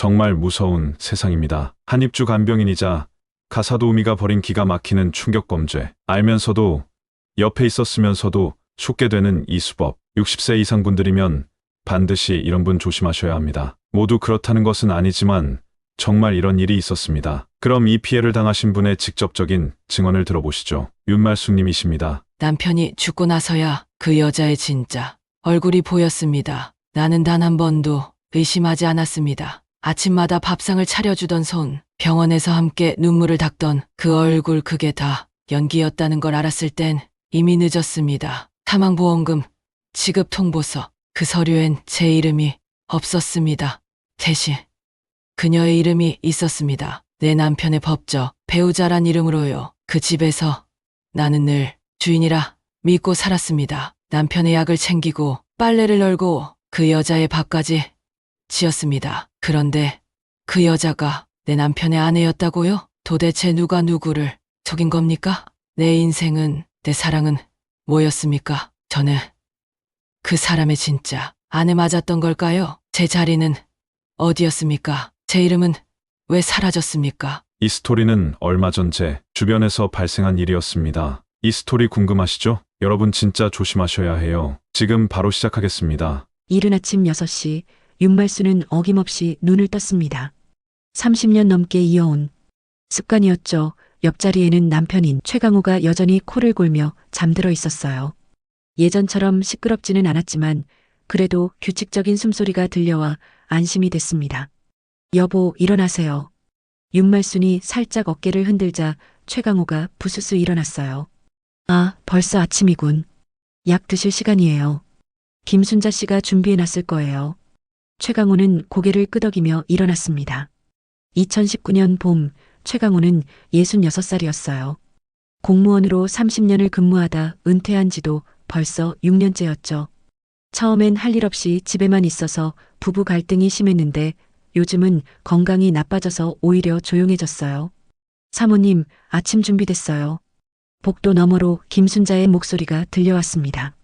정말 무서운 세상입니다. 한입주 간병인이자 가사도우미가 벌인 기가 막히는 충격범죄. 알면서도 옆에 있었으면서도 속게 되는 이 수법. 60세 이상 분들이면 반드시 이런 분 조심하셔야 합니다. 모두 그렇다는 것은 아니지만 정말 이런 일이 있었습니다. 그럼 이 피해를 당하신 분의 직접적인 증언을 들어보시죠. 윤말숙님이십니다. 남편이 죽고 나서야 그 여자의 진짜 얼굴이 보였습니다. 나는 단 한 번도 의심하지 않았습니다. 아침마다 밥상을 차려주던 손, 병원에서 함께 눈물을 닦던 그 얼굴, 그게 다 연기였다는 걸 알았을 땐 이미 늦었습니다. 사망보험금, 지급 통보서, 그 서류엔 제 이름이 없었습니다. 대신 그녀의 이름이 있었습니다. 내 남편의 법적 배우자란 이름으로요. 그 집에서 나는 늘 주인이라 믿고 살았습니다. 남편의 약을 챙기고 빨래를 널고 그 여자의 밥까지 지었습니다. 그런데 그 여자가 내 남편의 아내였다고요? 도대체 누가 누구를 속인 겁니까? 내 인생은, 내 사랑은 뭐였습니까? 저는 그 사람의 진짜 아내 맞았던 걸까요? 제 자리는 어디였습니까? 제 이름은 왜 사라졌습니까? 이 스토리는 얼마 전 제 주변에서 발생한 일이었습니다. 이 스토리 궁금하시죠? 여러분 진짜 조심하셔야 해요. 지금 바로 시작하겠습니다. 이른 아침 6시 윤말수는 어김없이 눈을 떴습니다. 30년 넘게 이어온 습관이었죠. 옆자리에는 남편인 최강호가 여전히 코를 골며 잠들어 있었어요. 예전처럼 시끄럽지는 않았지만 그래도 규칙적인 숨소리가 들려와 안심이 됐습니다. 여보, 일어나세요. 윤말순이 살짝 어깨를 흔들자 최강호가 부스스 일어났어요. 아, 벌써 아침이군. 약 드실 시간이에요. 김순자 씨가 준비해놨을 거예요. 최강호는 고개를 끄덕이며 일어났습니다. 2019년 봄, 최강호는 66살이었어요. 공무원으로 30년을 근무하다 은퇴한 지도 벌써 6년째였죠. 처음엔 할 일 없이 집에만 있어서 부부 갈등이 심했는데 요즘은 건강이 나빠져서 오히려 조용해졌어요. 사모님, 아침 준비됐어요. 복도 너머로 김순자의 목소리가 들려왔습니다.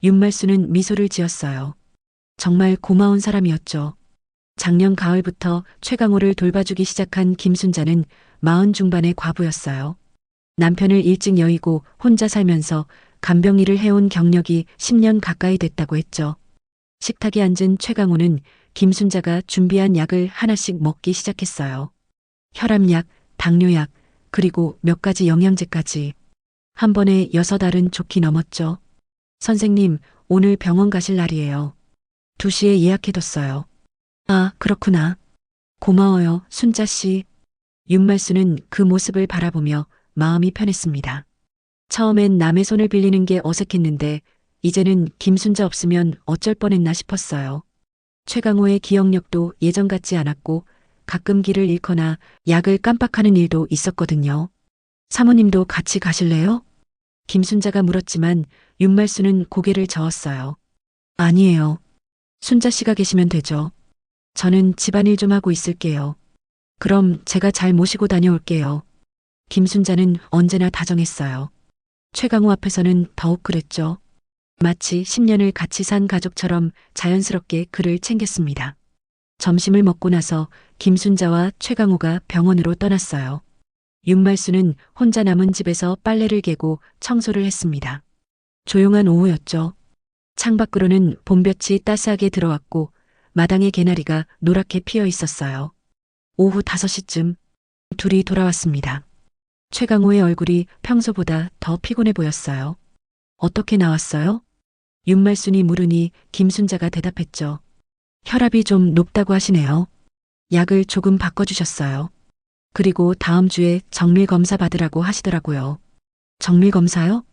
윤말수는 미소를 지었어요. 정말 고마운 사람이었죠. 작년 가을부터 최강호를 돌봐주기 시작한 김순자는 40 중반의 과부였어요. 남편을 일찍 여의고 혼자 살면서 간병일을 해온 경력이 10년 가까이 됐다고 했죠. 식탁에 앉은 최강호는 김순자가 준비한 약을 하나씩 먹기 시작했어요. 혈압약, 당뇨약, 그리고 몇 가지 영양제까지. 한 번에 6알은 좋게 넘었죠. 선생님, 오늘 병원 가실 날이에요. 2시에 예약해뒀어요. 아, 그렇구나. 고마워요, 순자 씨. 윤말수는 그 모습을 바라보며 마음이 편했습니다. 처음엔 남의 손을 빌리는 게 어색했는데 이제는 김순자 없으면 어쩔 뻔했나 싶었어요. 최강호의 기억력도 예전 같지 않았고 가끔 길을 잃거나 약을 깜빡하는 일도 있었거든요. 사모님도 같이 가실래요? 김순자가 물었지만 윤말수는 고개를 저었어요. 아니에요. 순자 씨가 계시면 되죠. 저는 집안일 좀 하고 있을게요. 그럼 제가 잘 모시고 다녀올게요. 김순자는 언제나 다정했어요. 최강호 앞에서는 더욱 그랬죠. 마치 10년을 같이 산 가족처럼 자연스럽게 그를 챙겼습니다. 점심을 먹고 나서 김순자와 최강호가 병원으로 떠났어요. 윤말수는 혼자 남은 집에서 빨래를 개고 청소를 했습니다. 조용한 오후였죠. 창밖으로는 봄볕이 따스하게 들어왔고 마당의 개나리가 노랗게 피어 있었어요. 오후 5시쯤 둘이 돌아왔습니다. 최강호의 얼굴이 평소보다 더 피곤해 보였어요. 어떻게 나왔어요? 윤말순이 물으니 김순자가 대답했죠. 혈압이 좀 높다고 하시네요. 약을 조금 바꿔주셨어요. 그리고 다음 주에 정밀 검사 받으라고 하시더라고요. 정밀 검사요?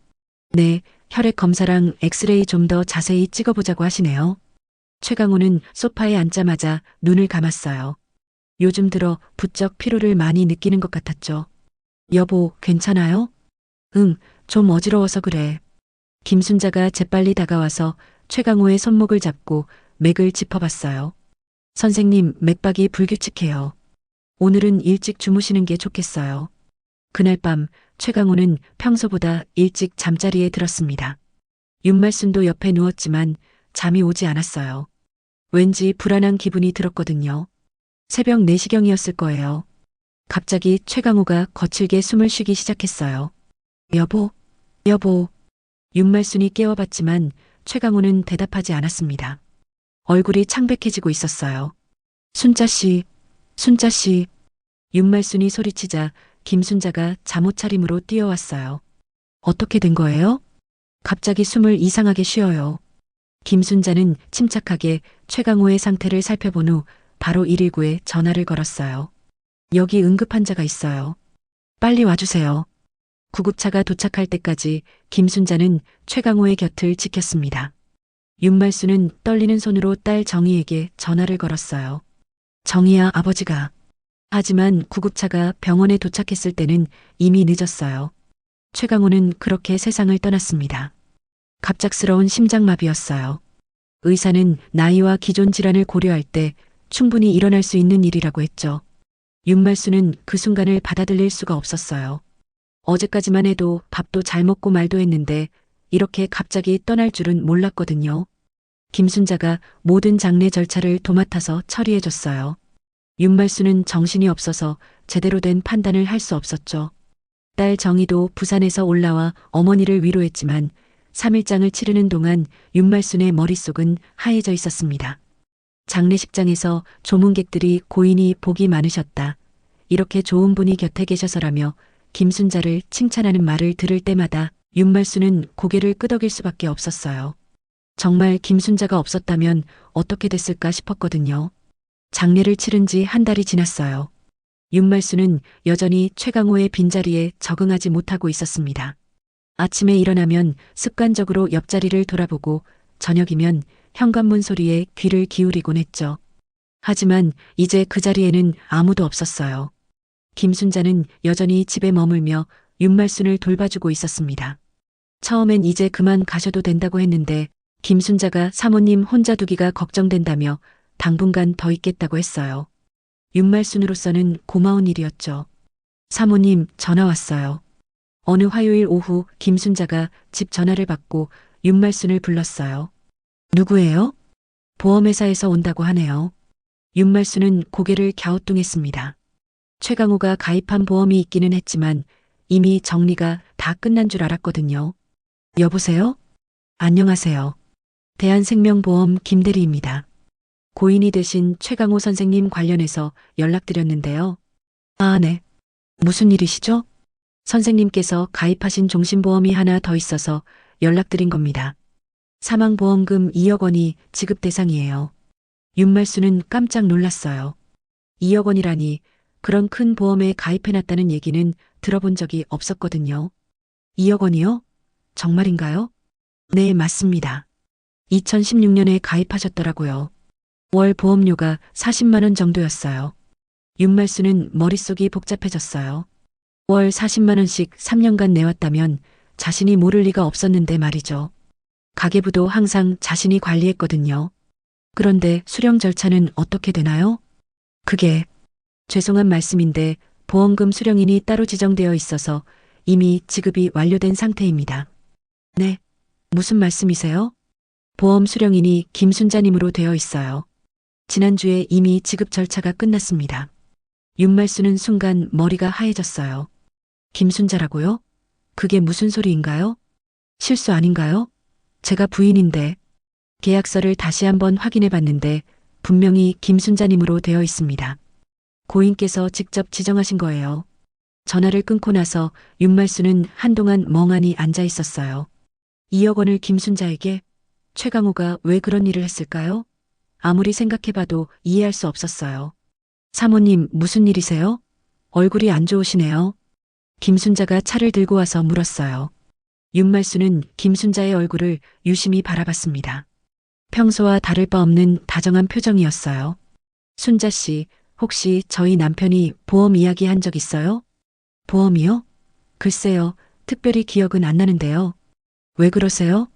네, 혈액 검사랑 엑스레이 좀 더 자세히 찍어보자고 하시네요. 최강호는 소파에 앉자마자 눈을 감았어요. 요즘 들어 부쩍 피로를 많이 느끼는 것 같았죠. 여보, 괜찮아요? 응, 좀 어지러워서 그래. 김순자가 재빨리 다가와서 최강호의 손목을 잡고 맥을 짚어봤어요. 선생님, 맥박이 불규칙해요. 오늘은 일찍 주무시는 게 좋겠어요. 그날 밤 최강호는 평소보다 일찍 잠자리에 들었습니다. 윤말순도 옆에 누웠지만 잠이 오지 않았어요. 왠지 불안한 기분이 들었거든요. 새벽 4시경이었을 거예요. 갑자기 최강호가 거칠게 숨을 쉬기 시작했어요. 여보, 여보. 윤말순이 깨워봤지만 최강호는 대답하지 않았습니다. 얼굴이 창백해지고 있었어요. 순자씨, 순자씨. 윤말순이 소리치자 김순자가 잠옷 차림으로 뛰어왔어요. 어떻게 된 거예요? 갑자기 숨을 이상하게 쉬어요. 김순자는 침착하게 최강호의 상태를 살펴본 후 바로 119에 전화를 걸었어요. 여기 응급환자가 있어요. 빨리 와주세요. 구급차가 도착할 때까지 김순자는 최강호의 곁을 지켰습니다. 윤말수는 떨리는 손으로 딸 정희에게 전화를 걸었어요. 정희야, 아버지가. 하지만 구급차가 병원에 도착했을 때는 이미 늦었어요. 최강호는 그렇게 세상을 떠났습니다. 갑작스러운 심장마비였어요. 의사는 나이와 기존 질환을 고려할 때 충분히 일어날 수 있는 일이라고 했죠. 윤말수는 그 순간을 받아들일 수가 없었어요. 어제까지만 해도 밥도 잘 먹고 말도 했는데 이렇게 갑자기 떠날 줄은 몰랐거든요. 김순자가 모든 장례 절차를 도맡아서 처리해줬어요. 윤말수는 정신이 없어서 제대로 된 판단을 할 수 없었죠. 딸 정희도 부산에서 올라와 어머니를 위로했지만 3일장을 치르는 동안 윤말순의 머릿속은 하얘져 있었습니다. 장례식장에서 조문객들이 고인이 복이 많으셨다. 이렇게 좋은 분이 곁에 계셔서라며 김순자를 칭찬하는 말을 들을 때마다 윤말순은 고개를 끄덕일 수밖에 없었어요. 정말 김순자가 없었다면 어떻게 됐을까 싶었거든요. 장례를 치른 지 한 달이 지났어요. 윤말순은 여전히 최강호의 빈자리에 적응하지 못하고 있었습니다. 아침에 일어나면 습관적으로 옆자리를 돌아보고 저녁이면 현관문 소리에 귀를 기울이곤 했죠. 하지만 이제 그 자리에는 아무도 없었어요. 김순자는 여전히 집에 머물며 윤말순을 돌봐주고 있었습니다. 처음엔 이제 그만 가셔도 된다고 했는데 김순자가 사모님 혼자 두기가 걱정된다며 당분간 더 있겠다고 했어요. 윤말순으로서는 고마운 일이었죠. 사모님, 전화 왔어요. 어느 화요일 오후 김순자가 집 전화를 받고 윤말순을 불렀어요. 누구예요? 보험회사에서 온다고 하네요. 윤말순은 고개를 갸우뚱했습니다. 최강호가 가입한 보험이 있기는 했지만 이미 정리가 다 끝난 줄 알았거든요. 여보세요? 안녕하세요. 대한생명보험 김대리입니다. 고인이 되신 최강호 선생님 관련해서 연락드렸는데요. 아, 네. 무슨 일이시죠? 선생님께서 가입하신 종신보험이 하나 더 있어서 연락드린 겁니다. 사망보험금 2억 원이 지급 대상이에요. 윤말수는 깜짝 놀랐어요. 2억 원이라니 그런 큰 보험에 가입해놨다는 얘기는 들어본 적이 없었거든요. 2억 원이요? 정말인가요? 네, 맞습니다. 2016년에 가입하셨더라고요. 월 보험료가 40만 원 정도였어요. 윤말수는 머릿속이 복잡해졌어요. 월 40만 원씩 3년간 내왔다면 자신이 모를 리가 없었는데 말이죠. 가계부도 항상 자신이 관리했거든요. 그런데 수령 절차는 어떻게 되나요? 그게 죄송한 말씀인데 보험금 수령인이 따로 지정되어 있어서 이미 지급이 완료된 상태입니다. 네, 무슨 말씀이세요? 보험 수령인이 김순자님으로 되어 있어요. 지난주에 이미 지급 절차가 끝났습니다. 윤말수는 순간 머리가 하얘졌어요. 김순자라고요? 그게 무슨 소리인가요? 실수 아닌가요? 제가 부인인데 계약서를 다시 한번 확인해 봤는데 분명히 김순자님으로 되어 있습니다. 고인께서 직접 지정하신 거예요. 전화를 끊고 나서 윤말수는 한동안 멍하니 앉아 있었어요. 2억 원을 김순자에게? 최강호가 왜 그런 일을 했을까요? 아무리 생각해봐도 이해할 수 없었어요. 사모님, 무슨 일이세요? 얼굴이 안 좋으시네요. 김순자가 차를 들고 와서 물었어요. 윤말수는 김순자의 얼굴을 유심히 바라봤습니다. 평소와 다를 바 없는 다정한 표정이었어요. 순자 씨, 혹시 저희 남편이 보험 이야기 한 적 있어요? 보험이요? 글쎄요, 특별히 기억은 안 나는데요. 왜 그러세요?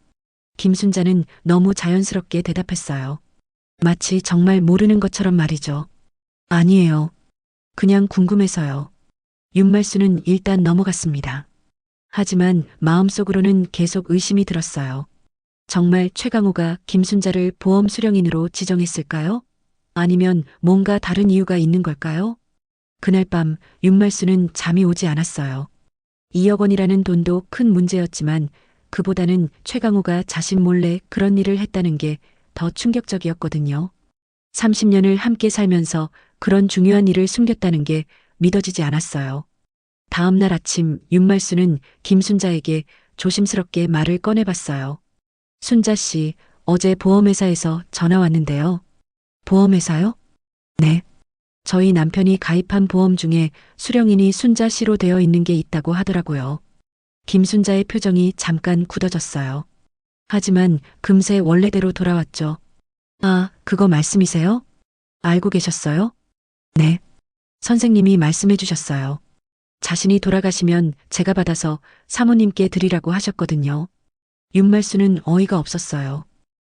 김순자는 너무 자연스럽게 대답했어요. 마치 정말 모르는 것처럼 말이죠. 아니에요. 그냥 궁금해서요. 윤말수는 일단 넘어갔습니다. 하지만 마음속으로는 계속 의심이 들었어요. 정말 최강호가 김순자를 보험 수령인으로 지정했을까요? 아니면 뭔가 다른 이유가 있는 걸까요? 그날 밤 윤말수는 잠이 오지 않았어요. 2억 원이라는 돈도 큰 문제였지만 그보다는 최강호가 자신 몰래 그런 일을 했다는 게 더 충격적이었거든요. 30년을 함께 살면서 그런 중요한 일을 숨겼다는 게 믿어지지 않았어요. 다음 날 아침 윤말수는 김순자에게 조심스럽게 말을 꺼내봤어요. 순자 씨, 어제 보험회사에서 전화 왔는데요. 보험회사요? 네. 저희 남편이 가입한 보험 중에 수령인이 순자 씨로 되어 있는 게 있다고 하더라고요. 김순자의 표정이 잠깐 굳어졌어요. 하지만 금세 원래대로 돌아왔죠. 아, 그거 말씀이세요? 알고 계셨어요? 네. 선생님이 말씀해 주셨어요. 자신이 돌아가시면 제가 받아서 사모님께 드리라고 하셨거든요. 윤말수는 어이가 없었어요.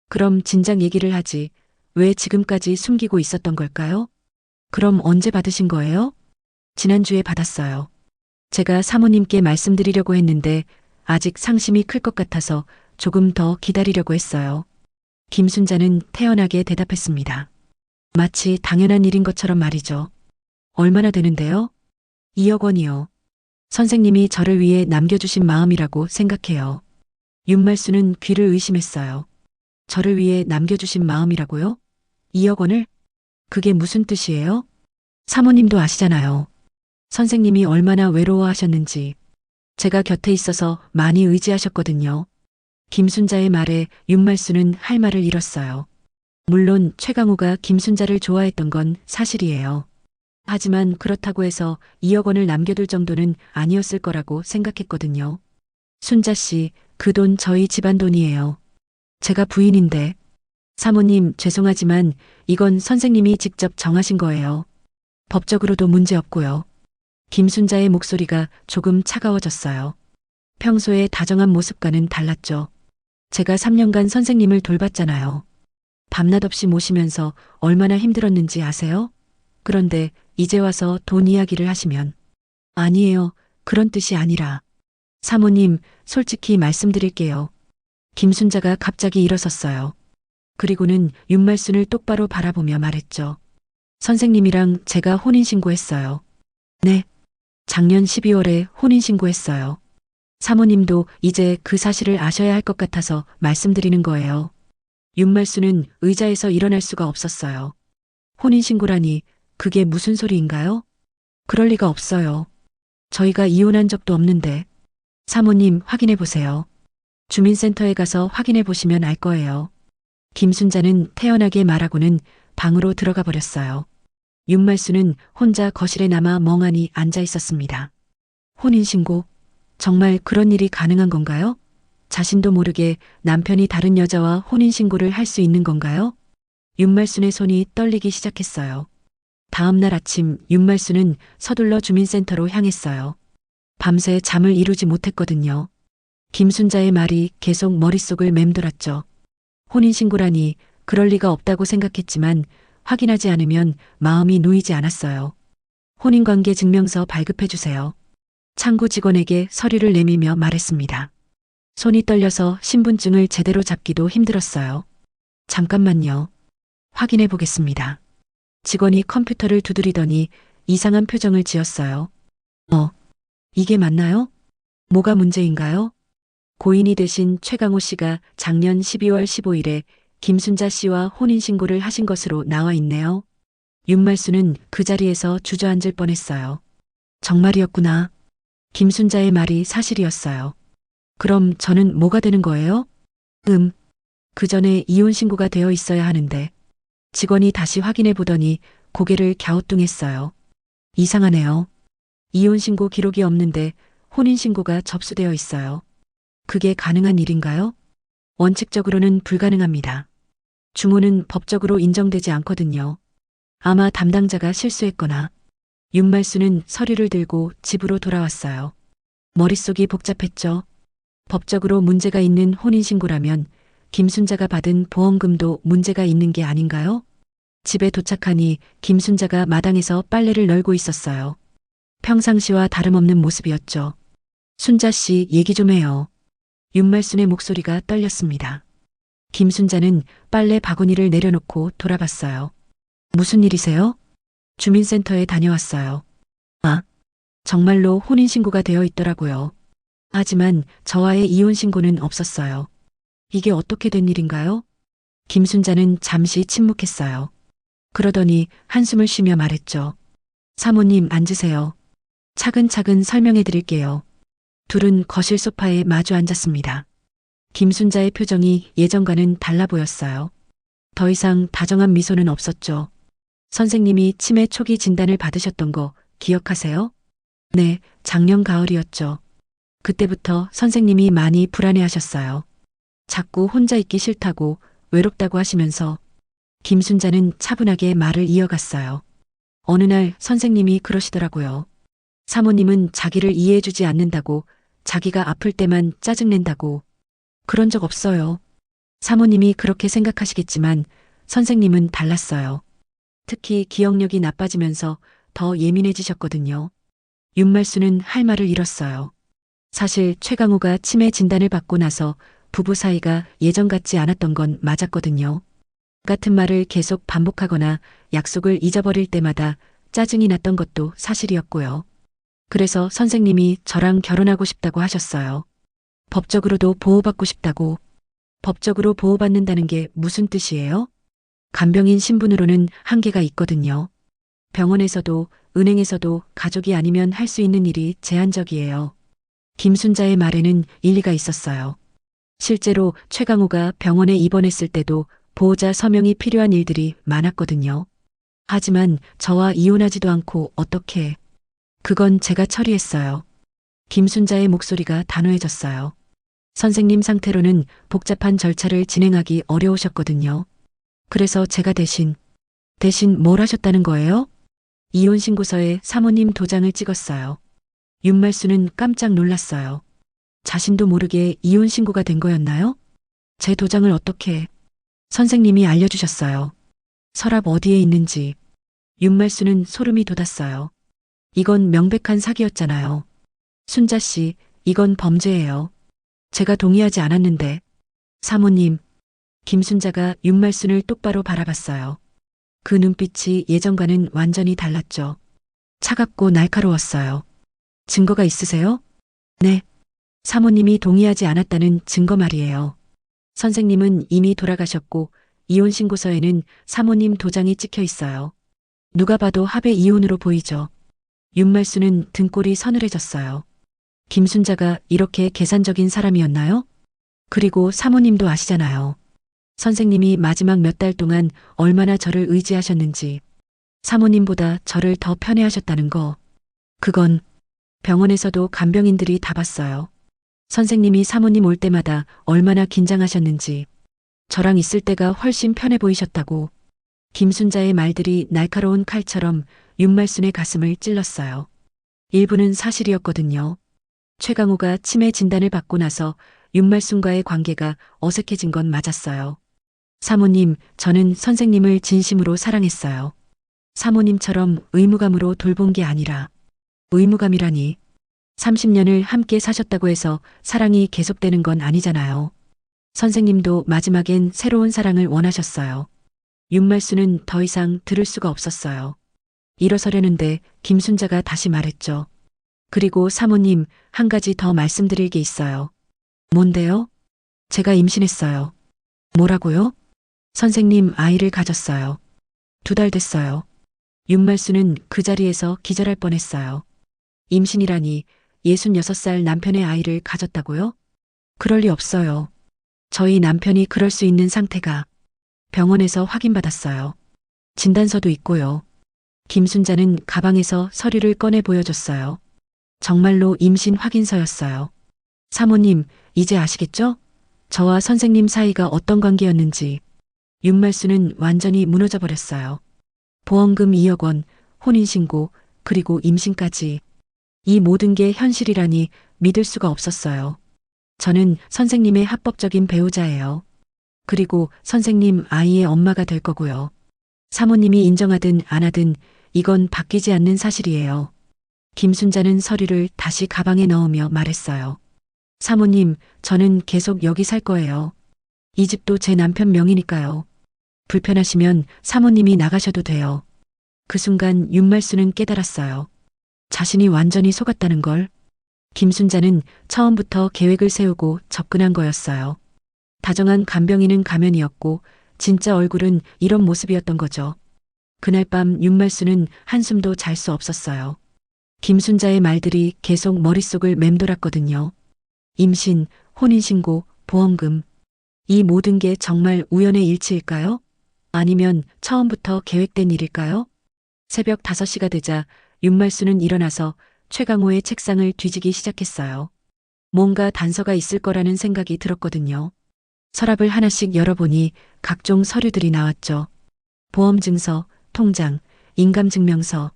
그럼 진작 얘기를 하지. 왜 지금까지 숨기고 있었던 걸까요? 그럼 언제 받으신 거예요? 지난주에 받았어요. 제가 사모님께 말씀드리려고 했는데 아직 상심이 클 것 같아서 조금 더 기다리려고 했어요. 김순자는 태연하게 대답했습니다. 마치 당연한 일인 것처럼 말이죠. 얼마나 되는데요? 2억 원이요. 선생님이 저를 위해 남겨주신 마음이라고 생각해요. 윤말수는 귀를 의심했어요. 저를 위해 남겨주신 마음이라고요? 2억 원을? 그게 무슨 뜻이에요? 사모님도 아시잖아요. 선생님이 얼마나 외로워하셨는지. 제가 곁에 있어서 많이 의지하셨거든요. 김순자의 말에 윤말수는 할 말을 잃었어요. 물론 최강호가 김순자를 좋아했던 건 사실이에요. 하지만 그렇다고 해서 2억 원을 남겨둘 정도는 아니었을 거라고 생각했거든요. 순자 씨, 그 돈 저희 집안 돈이에요. 제가 부인인데. 사모님, 죄송하지만 이건 선생님이 직접 정하신 거예요. 법적으로도 문제 없고요. 김순자의 목소리가 조금 차가워졌어요. 평소의 다정한 모습과는 달랐죠. 제가 3년간 선생님을 돌봤잖아요. 밤낮 없이 모시면서 얼마나 힘들었는지 아세요? 그런데 이제 와서 돈 이야기를 하시면. 아니에요. 그런 뜻이 아니라. 사모님, 솔직히 말씀드릴게요. 김순자가 갑자기 일어섰어요. 그리고는 윤말순을 똑바로 바라보며 말했죠. 선생님이랑 제가 혼인신고했어요. 네. 작년 12월에 혼인신고했어요. 사모님도 이제 그 사실을 아셔야 할 것 같아서 말씀드리는 거예요. 윤말수는 의자에서 일어날 수가 없었어요. 혼인신고라니 그게 무슨 소리인가요? 그럴 리가 없어요. 저희가 이혼한 적도 없는데. 사모님 확인해 보세요. 주민센터에 가서 확인해 보시면 알 거예요. 김순자는 태연하게 말하고는 방으로 들어가 버렸어요. 윤말수는 혼자 거실에 남아 멍하니 앉아 있었습니다. 혼인신고? 정말 그런 일이 가능한 건가요? 자신도 모르게 남편이 다른 여자와 혼인신고를 할 수 있는 건가요? 윤말순의 손이 떨리기 시작했어요. 다음 날 아침 윤말순은 서둘러 주민센터로 향했어요. 밤새 잠을 이루지 못했거든요. 김순자의 말이 계속 머릿속을 맴돌았죠. 혼인신고라니 그럴 리가 없다고 생각했지만 확인하지 않으면 마음이 놓이지 않았어요. 혼인관계 증명서 발급해 주세요. 창구 직원에게 서류를 내밀며 말했습니다. 손이 떨려서 신분증을 제대로 잡기도 힘들었어요. 잠깐만요. 확인해 보겠습니다. 직원이 컴퓨터를 두드리더니 이상한 표정을 지었어요. 이게 맞나요? 뭐가 문제인가요? 고인이 되신 최강호 씨가 작년 12월 15일에 김순자 씨와 혼인신고를 하신 것으로 나와 있네요. 윤말수는 그 자리에서 주저앉을 뻔했어요. 정말이었구나. 김순자의 말이 사실이었어요. 그럼 저는 뭐가 되는 거예요? 그 전에 이혼신고가 되어 있어야 하는데. 직원이 다시 확인해 보더니 고개를 갸우뚱했어요. 이상하네요. 이혼신고 기록이 없는데 혼인신고가 접수되어 있어요. 그게 가능한 일인가요? 원칙적으로는 불가능합니다. 중혼은 법적으로 인정되지 않거든요. 아마 담당자가 실수했거나. 윤말수는 서류를 들고 집으로 돌아왔어요. 머릿속이 복잡했죠. 법적으로 문제가 있는 혼인신고라면 김순자가 받은 보험금도 문제가 있는 게 아닌가요? 집에 도착하니 김순자가 마당에서 빨래를 널고 있었어요. 평상시와 다름없는 모습이었죠. 순자 씨 얘기 좀 해요. 윤말순의 목소리가 떨렸습니다. 김순자는 빨래 바구니를 내려놓고 돌아봤어요. 무슨 일이세요? 주민센터에 다녀왔어요. 아, 정말로 혼인신고가 되어 있더라고요. 하지만 저와의 이혼신고는 없었어요. 이게 어떻게 된 일인가요? 김순자는 잠시 침묵했어요. 그러더니 한숨을 쉬며 말했죠. 사모님 앉으세요. 차근차근 설명해 드릴게요. 둘은 거실 소파에 마주 앉았습니다. 김순자의 표정이 예전과는 달라 보였어요. 더 이상 다정한 미소는 없었죠. 선생님이 치매 초기 진단을 받으셨던 거 기억하세요? 네, 작년 가을이었죠. 그때부터 선생님이 많이 불안해하셨어요. 자꾸 혼자 있기 싫다고 외롭다고 하시면서 김순자는 차분하게 말을 이어갔어요. 어느 날 선생님이 그러시더라고요. 사모님은 자기를 이해해주지 않는다고, 자기가 아플 때만 짜증낸다고. 그런 적 없어요. 사모님이 그렇게 생각하시겠지만 선생님은 달랐어요. 특히 기억력이 나빠지면서 더 예민해지셨거든요. 윤말수는 할 말을 잃었어요. 사실 최강우가 치매 진단을 받고 나서 부부 사이가 예전 같지 않았던 건 맞았거든요. 같은 말을 계속 반복하거나 약속을 잊어버릴 때마다 짜증이 났던 것도 사실이었고요. 그래서 선생님이 저랑 결혼하고 싶다고 하셨어요. 법적으로도 보호받고 싶다고. 법적으로 보호받는다는 게 무슨 뜻이에요? 간병인 신분으로는 한계가 있거든요. 병원에서도 은행에서도 가족이 아니면 할 수 있는 일이 제한적이에요. 김순자의 말에는 일리가 있었어요. 실제로 최강우가 병원에 입원했을 때도 보호자 서명이 필요한 일들이 많았거든요. 하지만 저와 이혼하지도 않고 어떻게. 그건 제가 처리했어요. 김순자의 목소리가 단호해졌어요. 선생님 상태로는 복잡한 절차를 진행하기 어려우셨거든요. 그래서 제가 대신 뭘 하셨다는 거예요? 이혼 신고서에 사모님 도장을 찍었어요. 윤말수는 깜짝 놀랐어요. 자신도 모르게 이혼 신고가 된 거였나요? 제 도장을 어떻게? 선생님이 알려주셨어요. 서랍 어디에 있는지. 윤말수는 소름이 돋았어요. 이건 명백한 사기였잖아요. 순자 씨, 이건 범죄예요. 제가 동의하지 않았는데. 사모님. 김순자가 윤말순을 똑바로 바라봤어요. 그 눈빛이 예전과는 완전히 달랐죠. 차갑고 날카로웠어요. 증거가 있으세요? 네. 사모님이 동의하지 않았다는 증거 말이에요. 선생님은 이미 돌아가셨고 이혼 신고서에는 사모님 도장이 찍혀 있어요. 누가 봐도 합의 이혼으로 보이죠. 윤말수는 등골이 서늘해졌어요. 김순자가 이렇게 계산적인 사람이었나요? 그리고 사모님도 아시잖아요. 선생님이 마지막 몇 달 동안 얼마나 저를 의지하셨는지, 사모님보다 저를 더 편애하셨다는 거. 그건 병원에서도 간병인들이 다 봤어요. 선생님이 사모님 올 때마다 얼마나 긴장하셨는지, 저랑 있을 때가 훨씬 편해 보이셨다고. 김순자의 말들이 날카로운 칼처럼 윤말순의 가슴을 찔렀어요. 일부는 사실이었거든요. 최강우가 치매 진단을 받고 나서 윤말순과의 관계가 어색해진 건 맞았어요. 사모님, 저는 선생님을 진심으로 사랑했어요. 사모님처럼 의무감으로 돌본 게 아니라. 의무감이라니. 30년을 함께 사셨다고 해서 사랑이 계속되는 건 아니잖아요. 선생님도 마지막엔 새로운 사랑을 원하셨어요. 윤말수는 더 이상 들을 수가 없었어요. 일어서려는데 김순자가 다시 말했죠. 그리고 사모님, 한 가지 더 말씀드릴 게 있어요. 뭔데요? 제가 임신했어요. 뭐라고요? 선생님 아이를 가졌어요. 2달 됐어요. 윤말수는 그 자리에서 기절할 뻔했어요. 임신이라니 66살 남편의 아이를 가졌다고요? 그럴 리 없어요. 저희 남편이 그럴 수 있는 상태가 병원에서 확인받았어요. 진단서도 있고요. 김순자는 가방에서 서류를 꺼내 보여줬어요. 정말로 임신 확인서였어요. 사모님, 이제 아시겠죠? 저와 선생님 사이가 어떤 관계였는지. 윤말수는 완전히 무너져 버렸어요. 보험금 2억 원, 혼인신고, 그리고 임신까지. 이 모든 게 현실이라니 믿을 수가 없었어요. 저는 선생님의 합법적인 배우자예요. 그리고 선생님 아이의 엄마가 될 거고요. 사모님이 인정하든 안 하든 이건 바뀌지 않는 사실이에요. 김순자는 서류를 다시 가방에 넣으며 말했어요. 사모님, 저는 계속 여기 살 거예요. 이 집도 제 남편 명이니까요. 불편하시면 사모님이 나가셔도 돼요. 그 순간 윤말수는 깨달았어요. 자신이 완전히 속았다는 걸. 김순자는 처음부터 계획을 세우고 접근한 거였어요. 다정한 간병인은 가면이었고 진짜 얼굴은 이런 모습이었던 거죠. 그날 밤 윤말수는 한숨도 잘 수 없었어요. 김순자의 말들이 계속 머릿속을 맴돌았거든요. 임신, 혼인신고, 보험금. 이 모든 게 정말 우연의 일치일까요? 아니면 처음부터 계획된 일일까요? 새벽 5시가 되자 윤말수는 일어나서 최강호의 책상을 뒤지기 시작했어요. 뭔가 단서가 있을 거라는 생각이 들었거든요. 서랍을 하나씩 열어보니 각종 서류들이 나왔죠. 보험증서, 통장, 인감증명서.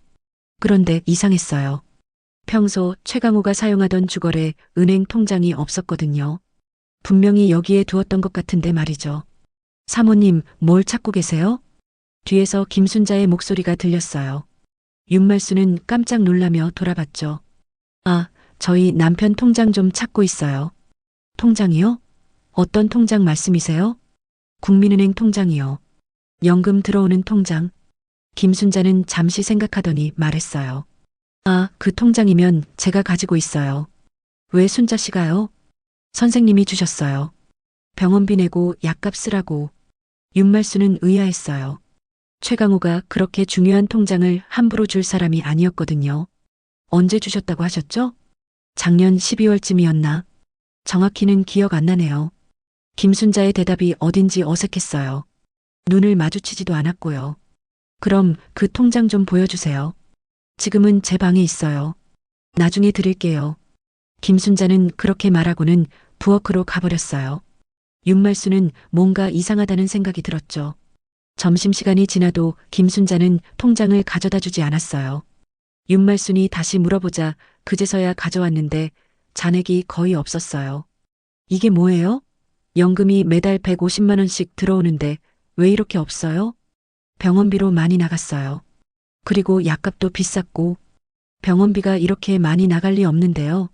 그런데 이상했어요. 평소 최강호가 사용하던 주거래 은행 통장이 없었거든요. 분명히 여기에 두었던 것 같은데 말이죠. 사모님, 뭘 찾고 계세요? 뒤에서 김순자의 목소리가 들렸어요. 윤말수는 깜짝 놀라며 돌아봤죠. 아, 저희 남편 통장 좀 찾고 있어요. 통장이요? 어떤 통장 말씀이세요? 국민은행 통장이요. 연금 들어오는 통장. 김순자는 잠시 생각하더니 말했어요. 아, 그 통장이면 제가 가지고 있어요. 왜 순자 씨가요? 선생님이 주셨어요. 병원비 내고 약값 쓰라고. 윤말수는 의아했어요. 최강호가 그렇게 중요한 통장을 함부로 줄 사람이 아니었거든요. 언제 주셨다고 하셨죠? 작년 12월쯤이었나? 정확히는 기억 안 나네요. 김순자의 대답이 어딘지 어색했어요. 눈을 마주치지도 않았고요. 그럼 그 통장 좀 보여주세요. 지금은 제 방에 있어요. 나중에 드릴게요. 김순자는 그렇게 말하고는 부엌으로 가버렸어요. 윤말수는 뭔가 이상하다는 생각이 들었죠. 점심시간이 지나도 김순자는 통장을 가져다 주지 않았어요. 윤말순이 다시 물어보자 그제서야 가져왔는데 잔액이 거의 없었어요. 이게 뭐예요? 연금이 매달 150만 원씩 들어오는데 왜 이렇게 없어요? 병원비로 많이 나갔어요. 그리고 약값도 비쌌고 병원비가 이렇게 많이 나갈 리 없는데요.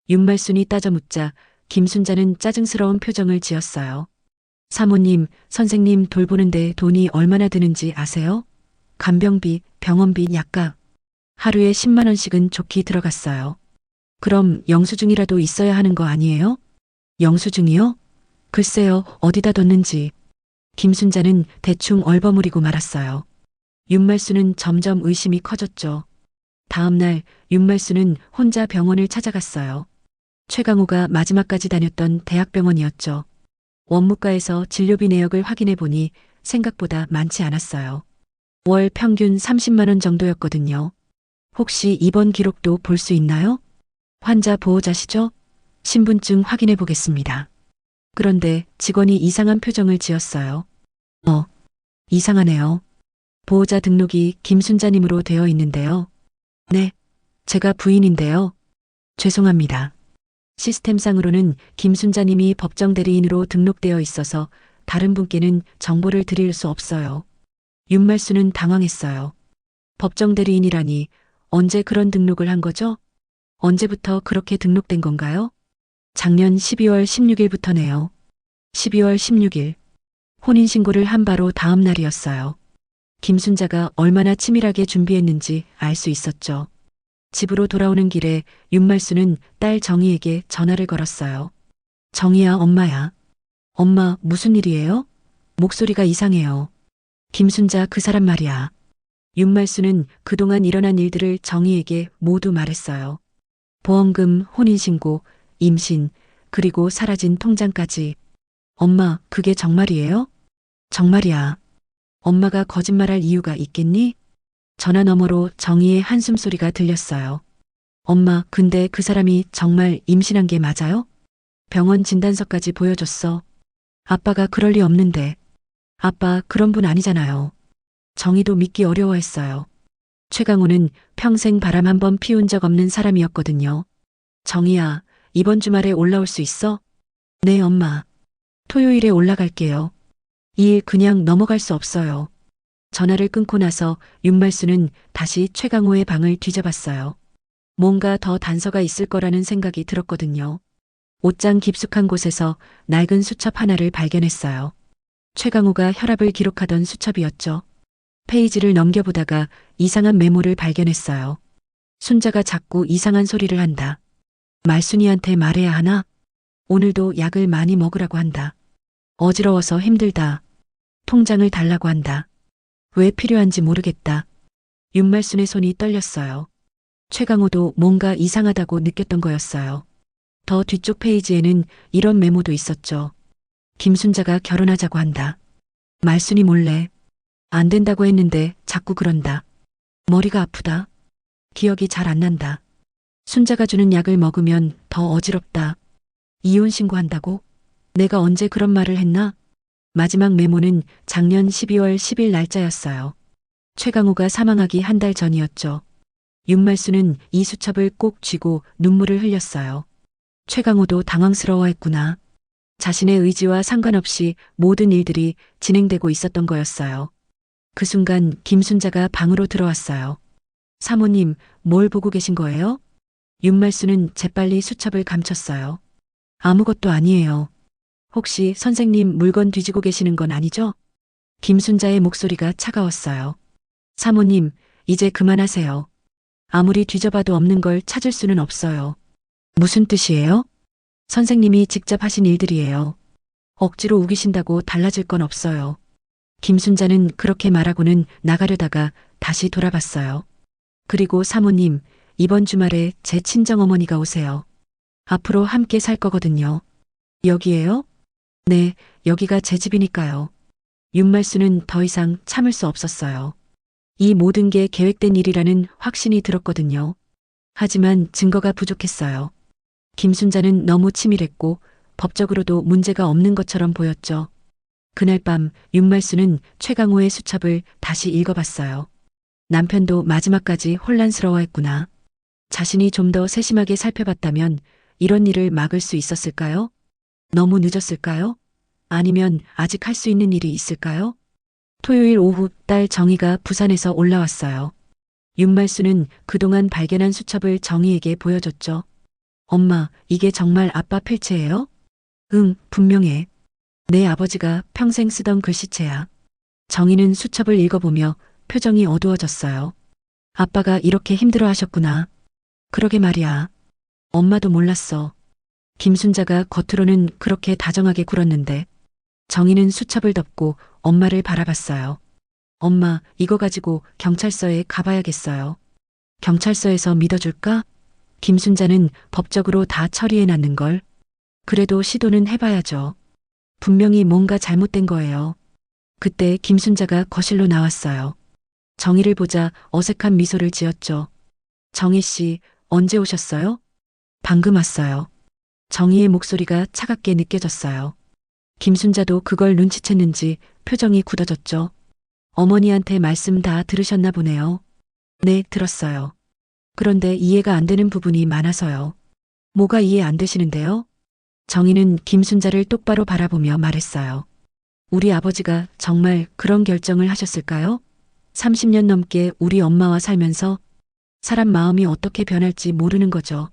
윤말순이 따져 묻자 김순자는 짜증스러운 표정을 지었어요. 사모님, 선생님 돌보는데 돈이 얼마나 드는지 아세요? 간병비, 병원비, 약값. 하루에 10만 원씩은 좋게 들어갔어요. 그럼 영수증이라도 있어야 하는 거 아니에요? 영수증이요? 글쎄요, 어디다 뒀는지. 김순자는 대충 얼버무리고 말았어요. 윤말수는 점점 의심이 커졌죠. 다음 날 윤말수는 혼자 병원을 찾아갔어요. 최강호가 마지막까지 다녔던 대학병원이었죠. 원무과에서 진료비 내역을 확인해 보니 생각보다 많지 않았어요. 월 평균 30만 원 정도였거든요. 혹시 입원 기록도 볼 수 있나요? 환자 보호자시죠? 신분증 확인해 보겠습니다. 그런데 직원이 이상한 표정을 지었어요. 이상하네요. 보호자 등록이 김순자님으로 되어 있는데요. 네, 제가 부인인데요. 죄송합니다. 시스템상으로는 김순자님이 법정 대리인으로 등록되어 있어서 다른 분께는 정보를 드릴 수 없어요. 윤말수는 당황했어요. 법정 대리인이라니 언제 그런 등록을 한 거죠? 언제부터 그렇게 등록된 건가요? 작년 12월 16일부터네요. 12월 16일. 혼인신고를 한 바로 다음 날이었어요. 김순자가 얼마나 치밀하게 준비했는지 알 수 있었죠. 집으로 돌아오는 길에 윤말수는 딸 정희에게 전화를 걸었어요. 정희야, 엄마야. 엄마, 무슨 일이에요? 목소리가 이상해요. 김순자 그 사람 말이야. 윤말수는 그동안 일어난 일들을 정희에게 모두 말했어요. 보험금, 혼인신고, 임신, 그리고 사라진 통장까지. 엄마, 그게 정말이에요? 정말이야. 엄마가 거짓말할 이유가 있겠니? 전화 너머로 정희의 한숨 소리가 들렸어요. 엄마, 근데 그 사람이 정말 임신한 게 맞아요? 병원 진단서까지 보여줬어. 아빠가 그럴 리 없는데. 아빠 그런 분 아니잖아요. 정희도 믿기 어려워했어요. 최강호는 평생 바람 한 번 피운 적 없는 사람이었거든요. 정희야, 이번 주말에 올라올 수 있어? 네, 엄마. 토요일에 올라갈게요. 이 일 그냥 넘어갈 수 없어요. 전화를 끊고 나서 윤말수는 다시 최강호의 방을 뒤져봤어요. 뭔가 더 단서가 있을 거라는 생각이 들었거든요. 옷장 깊숙한 곳에서 낡은 수첩 하나를 발견했어요. 최강호가 혈압을 기록하던 수첩이었죠. 페이지를 넘겨보다가 이상한 메모를 발견했어요. 순자가 자꾸 이상한 소리를 한다. 말순이한테 말해야 하나? 오늘도 약을 많이 먹으라고 한다. 어지러워서 힘들다. 통장을 달라고 한다. 왜 필요한지 모르겠다. 윤말순의 손이 떨렸어요. 최강호도 뭔가 이상하다고 느꼈던 거였어요. 더 뒤쪽 페이지에는 이런 메모도 있었죠. 김순자가 결혼하자고 한다. 말순이 몰래. 안 된다고 했는데 자꾸 그런다. 머리가 아프다. 기억이 잘 안 난다. 순자가 주는 약을 먹으면 더 어지럽다. 이혼 신고한다고? 내가 언제 그런 말을 했나? 마지막 메모는 작년 12월 10일 날짜였어요. 최강호가 사망하기 한 달 전이었죠. 윤말수는 이 수첩을 꼭 쥐고 눈물을 흘렸어요. 최강호도 당황스러워했구나. 자신의 의지와 상관없이 모든 일들이 진행되고 있었던 거였어요. 그 순간 김순자가 방으로 들어왔어요. 사모님, 뭘 보고 계신 거예요? 윤말수는 재빨리 수첩을 감췄어요. 아무것도 아니에요. 혹시 선생님 물건 뒤지고 계시는 건 아니죠? 김순자의 목소리가 차가웠어요. 사모님, 이제 그만하세요. 아무리 뒤져봐도 없는 걸 찾을 수는 없어요. 무슨 뜻이에요? 선생님이 직접 하신 일들이에요. 억지로 우기신다고 달라질 건 없어요. 김순자는 그렇게 말하고는 나가려다가 다시 돌아봤어요. 그리고 사모님, 이번 주말에 제 친정어머니가 오세요. 앞으로 함께 살 거거든요. 여기에요? 네, 여기가 제 집이니까요. 윤말수는 더 이상 참을 수 없었어요. 이 모든 게 계획된 일이라는 확신이 들었거든요. 하지만 증거가 부족했어요. 김순자는 너무 치밀했고 법적으로도 문제가 없는 것처럼 보였죠. 그날 밤 윤말수는 최강호의 수첩을 다시 읽어봤어요. 남편도 마지막까지 혼란스러워했구나. 자신이 좀 더 세심하게 살펴봤다면 이런 일을 막을 수 있었을까요? 너무 늦었을까요? 아니면 아직 할 수 있는 일이 있을까요? 토요일 오후 딸 정희가 부산에서 올라왔어요. 윤말수는 그동안 발견한 수첩을 정희에게 보여줬죠. 엄마, 이게 정말 아빠 필체예요? 응, 분명해. 내 아버지가 평생 쓰던 글씨체야. 정희는 수첩을 읽어보며 표정이 어두워졌어요. 아빠가 이렇게 힘들어 하셨구나. 그러게 말이야. 엄마도 몰랐어. 김순자가 겉으로는 그렇게 다정하게 굴었는데 정희는 수첩을 덮고 엄마를 바라봤어요. 엄마, 이거 가지고 경찰서에 가봐야겠어요. 경찰서에서 믿어줄까? 김순자는 법적으로 다 처리해놨는 걸. 그래도 시도는 해봐야죠. 분명히 뭔가 잘못된 거예요. 그때 김순자가 거실로 나왔어요. 정희를 보자 어색한 미소를 지었죠. 정희 씨, 언제 오셨어요? 방금 왔어요. 정희의 목소리가 차갑게 느껴졌어요. 김순자도 그걸 눈치챘는지 표정이 굳어졌죠. 어머니한테 말씀 다 들으셨나 보네요. 네, 들었어요. 그런데 이해가 안 되는 부분이 많아서요. 뭐가 이해 안 되시는데요? 정희는 김순자를 똑바로 바라보며 말했어요. 우리 아버지가 정말 그런 결정을 하셨을까요? 30년 넘게 우리 엄마와 살면서 사람 마음이 어떻게 변할지 모르는 거죠.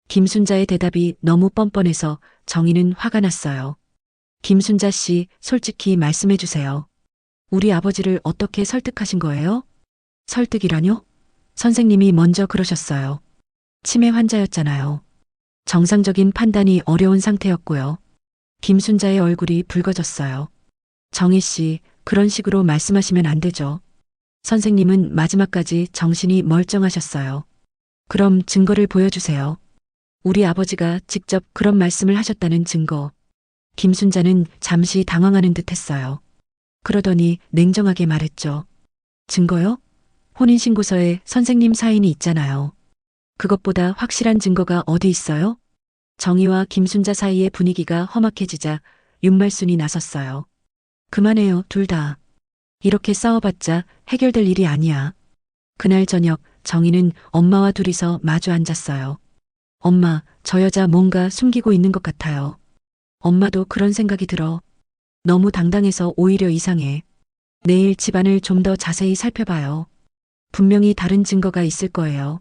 김순자의 대답이 너무 뻔뻔해서 정희는 화가 났어요. 김순자 씨, 솔직히 말씀해 주세요. 우리 아버지를 어떻게 설득하신 거예요? 설득이라뇨? 선생님이 먼저 그러셨어요. 치매 환자였잖아요. 정상적인 판단이 어려운 상태였고요. 김순자의 얼굴이 붉어졌어요. 정희 씨, 그런 식으로 말씀하시면 안 되죠. 선생님은 마지막까지 정신이 멀쩡하셨어요. 그럼 증거를 보여주세요. 우리 아버지가 직접 그런 말씀을 하셨다는 증거. 김순자는 잠시 당황하는 듯 했어요. 그러더니 냉정하게 말했죠. 증거요? 혼인신고서에 선생님 사인이 있잖아요. 그것보다 확실한 증거가 어디 있어요? 정희와 김순자 사이의 분위기가 험악해지자 윤말순이 나섰어요. 그만해요, 둘 다. 이렇게 싸워봤자 해결될 일이 아니야. 그날 저녁 정희는 엄마와 둘이서 마주 앉았어요. 엄마, 저 여자 뭔가 숨기고 있는 것 같아요. 엄마도 그런 생각이 들어. 너무 당당해서 오히려 이상해. 내일 집안을 좀 더 자세히 살펴봐요. 분명히 다른 증거가 있을 거예요.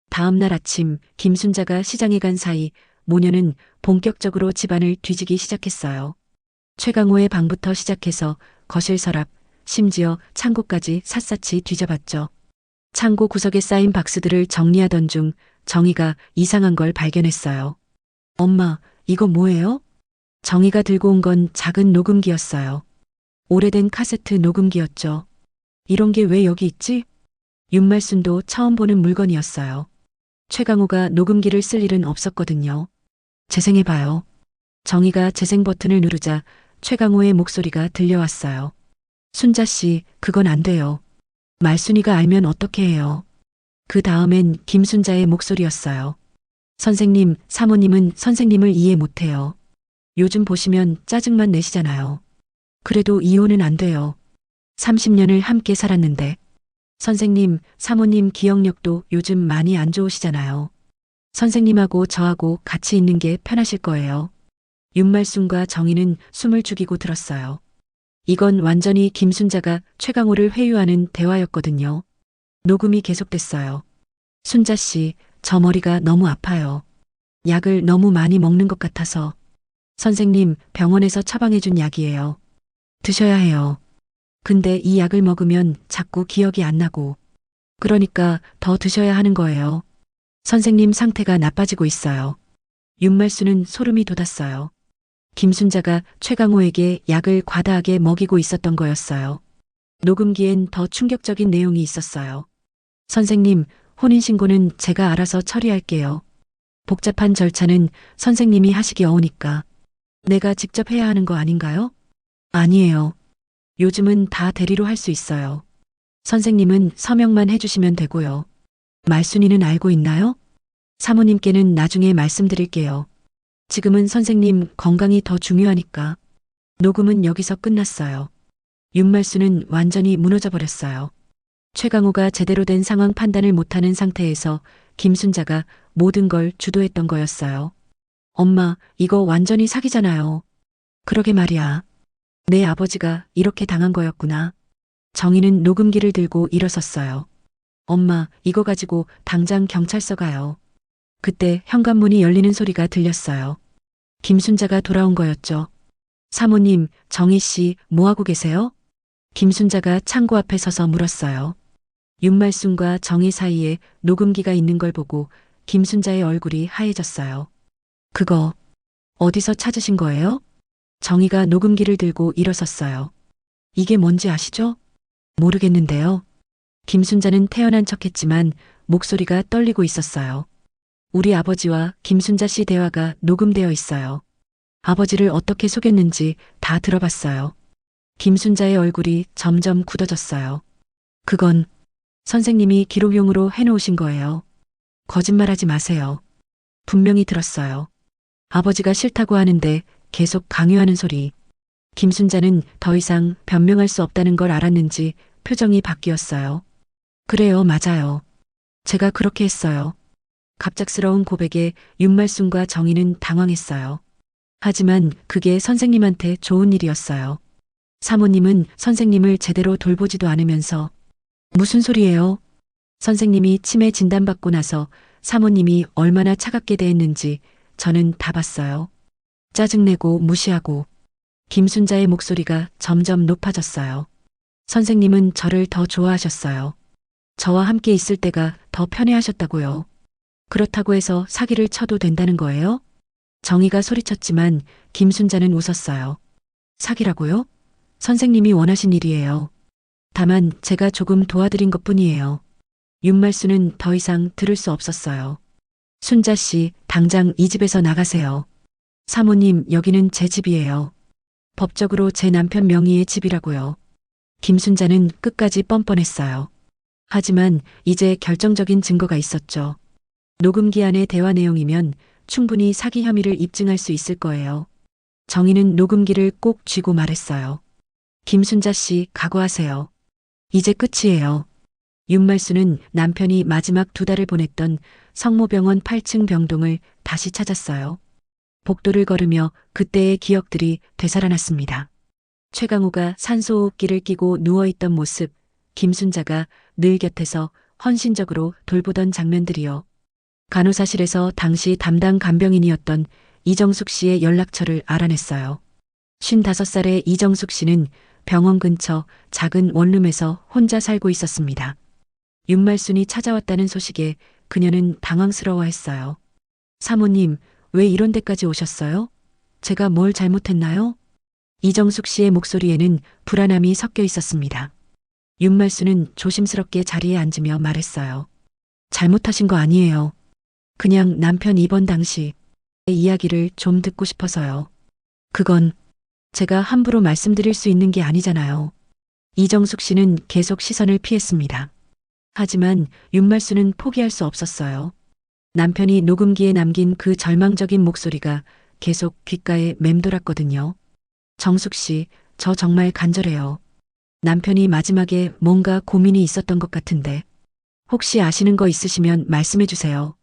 다음 날 아침 김순자가 시장에 간 사이 모녀는 본격적으로 집안을 뒤지기 시작했어요. 최강호의 방부터 시작해서 거실 서랍, 심지어 창고까지 샅샅이 뒤져봤죠. 창고 구석에 쌓인 박스들을 정리하던 중 정희가 이상한 걸 발견했어요. 엄마, 이거 뭐예요? 정희가 들고 온 건 작은 녹음기였어요. 오래된 카세트 녹음기였죠. 이런 게 왜 여기 있지? 윤말순도 처음 보는 물건이었어요. 최강호가 녹음기를 쓸 일은 없었거든요. 재생해봐요. 정희가 재생 버튼을 누르자 최강호의 목소리가 들려왔어요. 순자 씨, 그건 안 돼요. 말순이가 알면 어떻게 해요? 그 다음엔 김순자의 목소리였어요. 선생님, 사모님은 선생님을 이해 못해요. 요즘 보시면 짜증만 내시잖아요. 그래도 이혼은 안 돼요. 30년을 함께 살았는데. 선생님, 사모님 기억력도 요즘 많이 안 좋으시잖아요. 선생님하고 저하고 같이 있는 게 편하실 거예요. 윤말순과 정희는 숨을 죽이고 들었어요. 이건 완전히 김순자가 최강호를 회유하는 대화였거든요. 녹음이 계속됐어요. 순자 씨, 저 머리가 너무 아파요. 약을 너무 많이 먹는 것 같아서. 선생님, 병원에서 처방해준 약이에요. 드셔야 해요. 근데 이 약을 먹으면 자꾸 기억이 안 나고. 그러니까 더 드셔야 하는 거예요. 선생님 상태가 나빠지고 있어요. 윤말순은 소름이 돋았어요. 김순자가 최강호에게 약을 과다하게 먹이고 있었던 거였어요. 녹음기엔 더 충격적인 내용이 있었어요. 선생님, 혼인신고는 제가 알아서 처리할게요. 복잡한 절차는 선생님이 하시기 어우니까. 내가 직접 해야 하는 거 아닌가요? 아니에요. 요즘은 다 대리로 할 수 있어요. 선생님은 서명만 해주시면 되고요. 말순이는 알고 있나요? 사모님께는 나중에 말씀드릴게요. 지금은 선생님 건강이 더 중요하니까. 녹음은 여기서 끝났어요. 윤말순은 완전히 무너져 버렸어요. 최강호가 제대로 된 상황 판단을 못하는 상태에서 김순자가 모든 걸 주도했던 거였어요. 엄마, 이거 완전히 사기잖아요. 그러게 말이야. 내 아버지가 이렇게 당한 거였구나. 정희는 녹음기를 들고 일어섰어요. 엄마, 이거 가지고 당장 경찰서 가요. 그때 현관문이 열리는 소리가 들렸어요. 김순자가 돌아온 거였죠. 사모님, 정희 씨, 뭐하고 계세요? 김순자가 창고 앞에 서서 물었어요. 윤말순과 정희 사이에 녹음기가 있는 걸 보고 김순자의 얼굴이 하얘졌어요. 그거 어디서 찾으신 거예요? 정희가 녹음기를 들고 일어섰어요. 이게 뭔지 아시죠? 모르겠는데요. 김순자는 태연한 척했지만 목소리가 떨리고 있었어요. 우리 아버지와 김순자 씨 대화가 녹음되어 있어요. 아버지를 어떻게 속였는지 다 들어봤어요. 김순자의 얼굴이 점점 굳어졌어요. 그건 선생님이 기록용으로 해놓으신 거예요. 거짓말하지 마세요. 분명히 들었어요. 아버지가 싫다고 하는데 계속 강요하는 소리. 김순자는 더 이상 변명할 수 없다는 걸 알았는지 표정이 바뀌었어요. 그래요, 맞아요. 제가 그렇게 했어요. 갑작스러운 고백에 윤말순과 정희는 당황했어요. 하지만 그게 선생님한테 좋은 일이었어요. 사모님은 선생님을 제대로 돌보지도 않으면서. 무슨 소리예요? 선생님이 치매 진단받고 나서 사모님이 얼마나 차갑게 대했는지 저는 다 봤어요. 짜증내고 무시하고. 김순자의 목소리가 점점 높아졌어요. 선생님은 저를 더 좋아하셨어요. 저와 함께 있을 때가 더 편해하셨다고요. 그렇다고 해서 사기를 쳐도 된다는 거예요? 정희가 소리쳤지만 김순자는 웃었어요. 사기라고요? 선생님이 원하신 일이에요. 다만 제가 조금 도와드린 것뿐이에요. 윤말순은 더 이상 들을 수 없었어요. 순자 씨, 당장 이 집에서 나가세요. 사모님, 여기는 제 집이에요. 법적으로 제 남편 명의의 집이라고요. 김순자는 끝까지 뻔뻔했어요. 하지만 이제 결정적인 증거가 있었죠. 녹음기 안의 대화 내용이면 충분히 사기 혐의를 입증할 수 있을 거예요. 정희는 녹음기를 꼭 쥐고 말했어요. 김순자 씨, 각오하세요. 이제 끝이에요. 윤말순은 남편이 마지막 2달을 보냈던 성모병원 8층 병동을 다시 찾았어요. 복도를 걸으며 그때의 기억들이 되살아났습니다. 최강호가 산소호흡기를 끼고 누워있던 모습, 김순자가 늘 곁에서 헌신적으로 돌보던 장면들이요. 간호사실에서 당시 담당 간병인이었던 이정숙 씨의 연락처를 알아냈어요. 55살의 이정숙 씨는 병원 근처 작은 원룸에서 혼자 살고 있었습니다. 윤말순이 찾아왔다는 소식에 그녀는 당황스러워했어요. 사모님, 왜 이런 데까지 오셨어요? 제가 뭘 잘못했나요? 이정숙 씨의 목소리에는 불안함이 섞여 있었습니다. 윤말순은 조심스럽게 자리에 앉으며 말했어요. 잘못하신 거 아니에요. 그냥 남편 입원 당시 이야기를 좀 듣고 싶어서요. 그건 제가 함부로 말씀드릴 수 있는 게 아니잖아요. 이정숙 씨는 계속 시선을 피했습니다. 하지만 윤말순은 포기할 수 없었어요. 남편이 녹음기에 남긴 그 절망적인 목소리가 계속 귓가에 맴돌았거든요. 정숙 씨, 저 정말 간절해요. 남편이 마지막에 뭔가 고민이 있었던 것 같은데 혹시 아시는 거 있으시면 말씀해 주세요.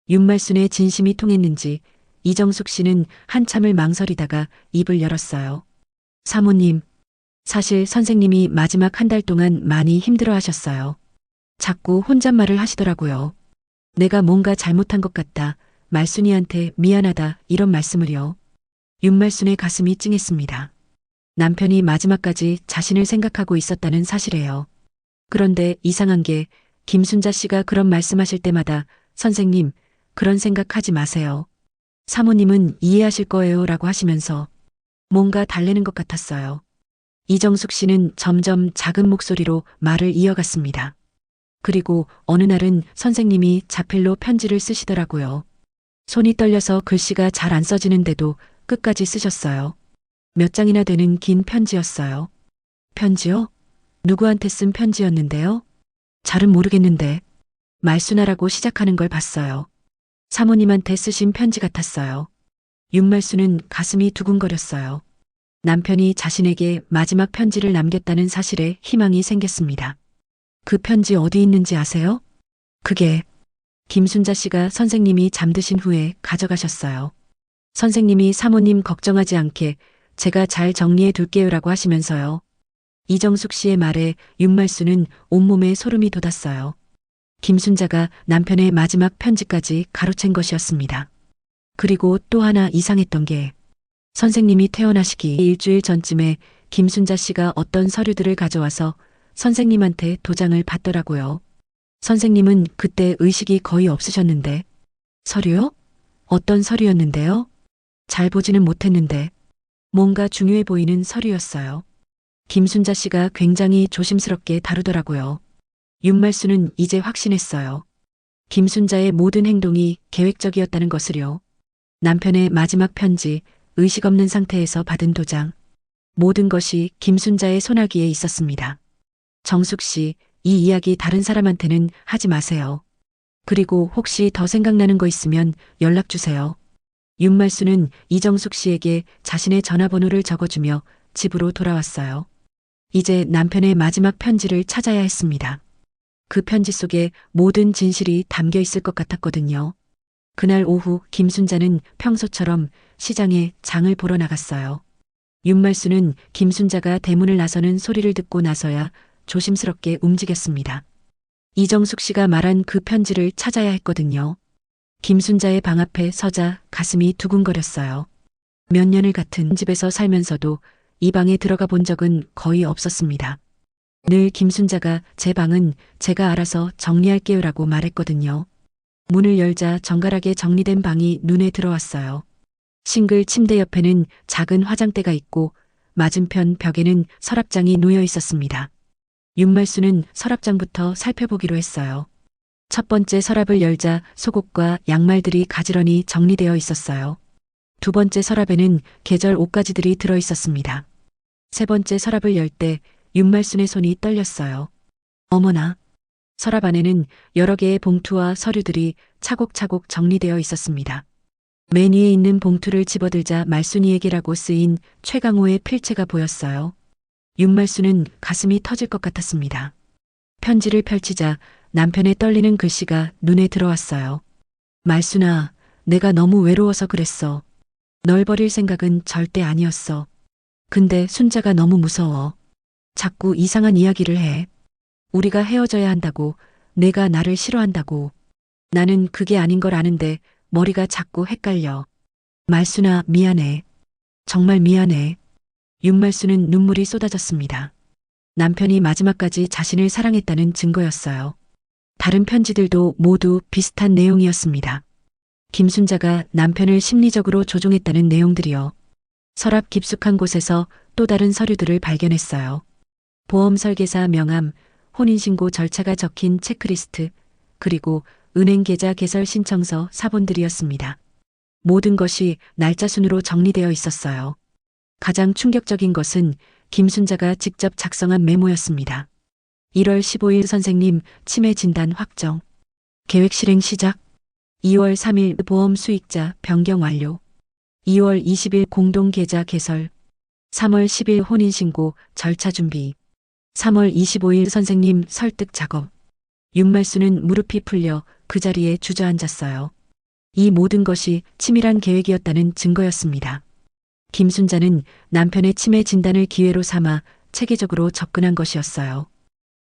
윤말순의 진심이 통했는지 이정숙 씨는 한참을 망설이다가 입을 열었어요. 사모님, 사실 선생님이 마지막 한 달 동안 많이 힘들어 하셨어요. 자꾸 혼잣말을 하시더라고요. 내가 뭔가 잘못한 것 같다. 말순이한테 미안하다. 이런 말씀을요. 윤말순의 가슴이 찡했습니다. 남편이 마지막까지 자신을 생각하고 있었다는 사실이에요. 그런데 이상한 게 김순자 씨가 그런 말씀하실 때마다 선생님, 그런 생각하지 마세요. 사모님은 이해하실 거예요 라고 하시면서 뭔가 달래는 것 같았어요. 이정숙 씨는 점점 작은 목소리로 말을 이어갔습니다. 그리고 어느 날은 선생님이 자필로 편지를 쓰시더라고요. 손이 떨려서 글씨가 잘 안 써지는데도 끝까지 쓰셨어요. 몇 장이나 되는 긴 편지였어요. 편지요? 누구한테 쓴 편지였는데요? 잘은 모르겠는데 말순아라고 시작하는 걸 봤어요. 사모님한테 쓰신 편지 같았어요. 윤말순은 가슴이 두근거렸어요. 남편이 자신에게 마지막 편지를 남겼다는 사실에 희망이 생겼습니다. 그 편지 어디 있는지 아세요? 그게 김순자 씨가 선생님이 잠드신 후에 가져가셨어요. 선생님이 사모님 걱정하지 않게 제가 잘 정리해 둘게요라고 하시면서요. 이정숙 씨의 말에 윤말순은 온몸에 소름이 돋았어요. 김순자가 남편의 마지막 편지까지 가로챈 것이었습니다. 그리고 또 하나 이상했던 게 선생님이 퇴원하시기 일주일 전쯤에 김순자 씨가 어떤 서류들을 가져와서 선생님한테 도장을 받더라고요. 선생님은 그때 의식이 거의 없으셨는데 서류요? 어떤 서류였는데요? 잘 보지는 못했는데 뭔가 중요해 보이는 서류였어요. 김순자 씨가 굉장히 조심스럽게 다루더라고요. 윤말순은 이제 확신했어요. 김순자의 모든 행동이 계획적이었다는 것을요. 남편의 마지막 편지, 의식 없는 상태에서 받은 도장, 모든 것이 김순자의 손아귀에 있었습니다. 정숙 씨, 이 이야기 다른 사람한테는 하지 마세요. 그리고 혹시 더 생각나는 거 있으면 연락 주세요. 윤말순은 이정숙 씨에게 자신의 전화번호를 적어주며 집으로 돌아왔어요. 이제 남편의 마지막 편지를 찾아야 했습니다. 그 편지 속에 모든 진실이 담겨 있을 것 같았거든요. 그날 오후 김순자는 평소처럼 시장에 장을 보러 나갔어요. 윤말순은 김순자가 대문을 나서는 소리를 듣고 나서야 조심스럽게 움직였습니다. 이정숙 씨가 말한 그 편지를 찾아야 했거든요. 김순자의 방 앞에 서자 가슴이 두근거렸어요. 몇 년을 같은 집에서 살면서도 이 방에 들어가 본 적은 거의 없었습니다. 늘 김순자가 제 방은 제가 알아서 정리할게요라고 말했거든요. 문을 열자 정갈하게 정리된 방이 눈에 들어왔어요. 싱글 침대 옆에는 작은 화장대가 있고 맞은편 벽에는 서랍장이 놓여 있었습니다. 윤말순은 서랍장부터 살펴보기로 했어요. 첫 번째 서랍을 열자 속옷과 양말들이 가지런히 정리되어 있었어요. 두 번째 서랍에는 계절 옷가지들이 들어 있었습니다. 세 번째 서랍을 열 때 윤말순의 손이 떨렸어요. 어머나. 서랍 안에는 여러 개의 봉투와 서류들이 차곡차곡 정리되어 있었습니다. 맨 위에 있는 봉투를 집어들자 말순이에게라고 쓰인 최강호의 필체가 보였어요. 윤말순은 가슴이 터질 것 같았습니다. 편지를 펼치자 남편의 떨리는 글씨가 눈에 들어왔어요. 말순아, 내가 너무 외로워서 그랬어. 널 버릴 생각은 절대 아니었어. 근데 순자가 너무 무서워. 자꾸 이상한 이야기를 해. 우리가 헤어져야 한다고, 내가 나를 싫어한다고. 나는 그게 아닌 걸 아는데 머리가 자꾸 헷갈려. 말순아, 미안해. 정말 미안해. 윤말수는 눈물이 쏟아졌습니다. 남편이 마지막까지 자신을 사랑했다는 증거였어요. 다른 편지들도 모두 비슷한 내용이었습니다. 김순자가 남편을 심리적으로 조종했다는 내용들이요. 서랍 깊숙한 곳에서 또 다른 서류들을 발견했어요. 보험 설계사 명함, 혼인신고 절차가 적힌 체크리스트, 그리고 은행 계좌 개설 신청서 사본들이었습니다. 모든 것이 날짜 순으로 정리되어 있었어요. 가장 충격적인 것은 김순자가 직접 작성한 메모였습니다. 1월 15일 선생님 치매 진단 확정. 계획 실행 시작. 2월 3일 보험 수익자 변경 완료. 2월 20일 공동 계좌 개설. 3월 10일 혼인신고 절차 준비. 3월 25일 선생님 설득 작업. 윤말수는 무릎이 풀려 그 자리에 주저앉았어요. 이 모든 것이 치밀한 계획이었다는 증거였습니다. 김순자는 남편의 치매 진단을 기회로 삼아 체계적으로 접근한 것이었어요.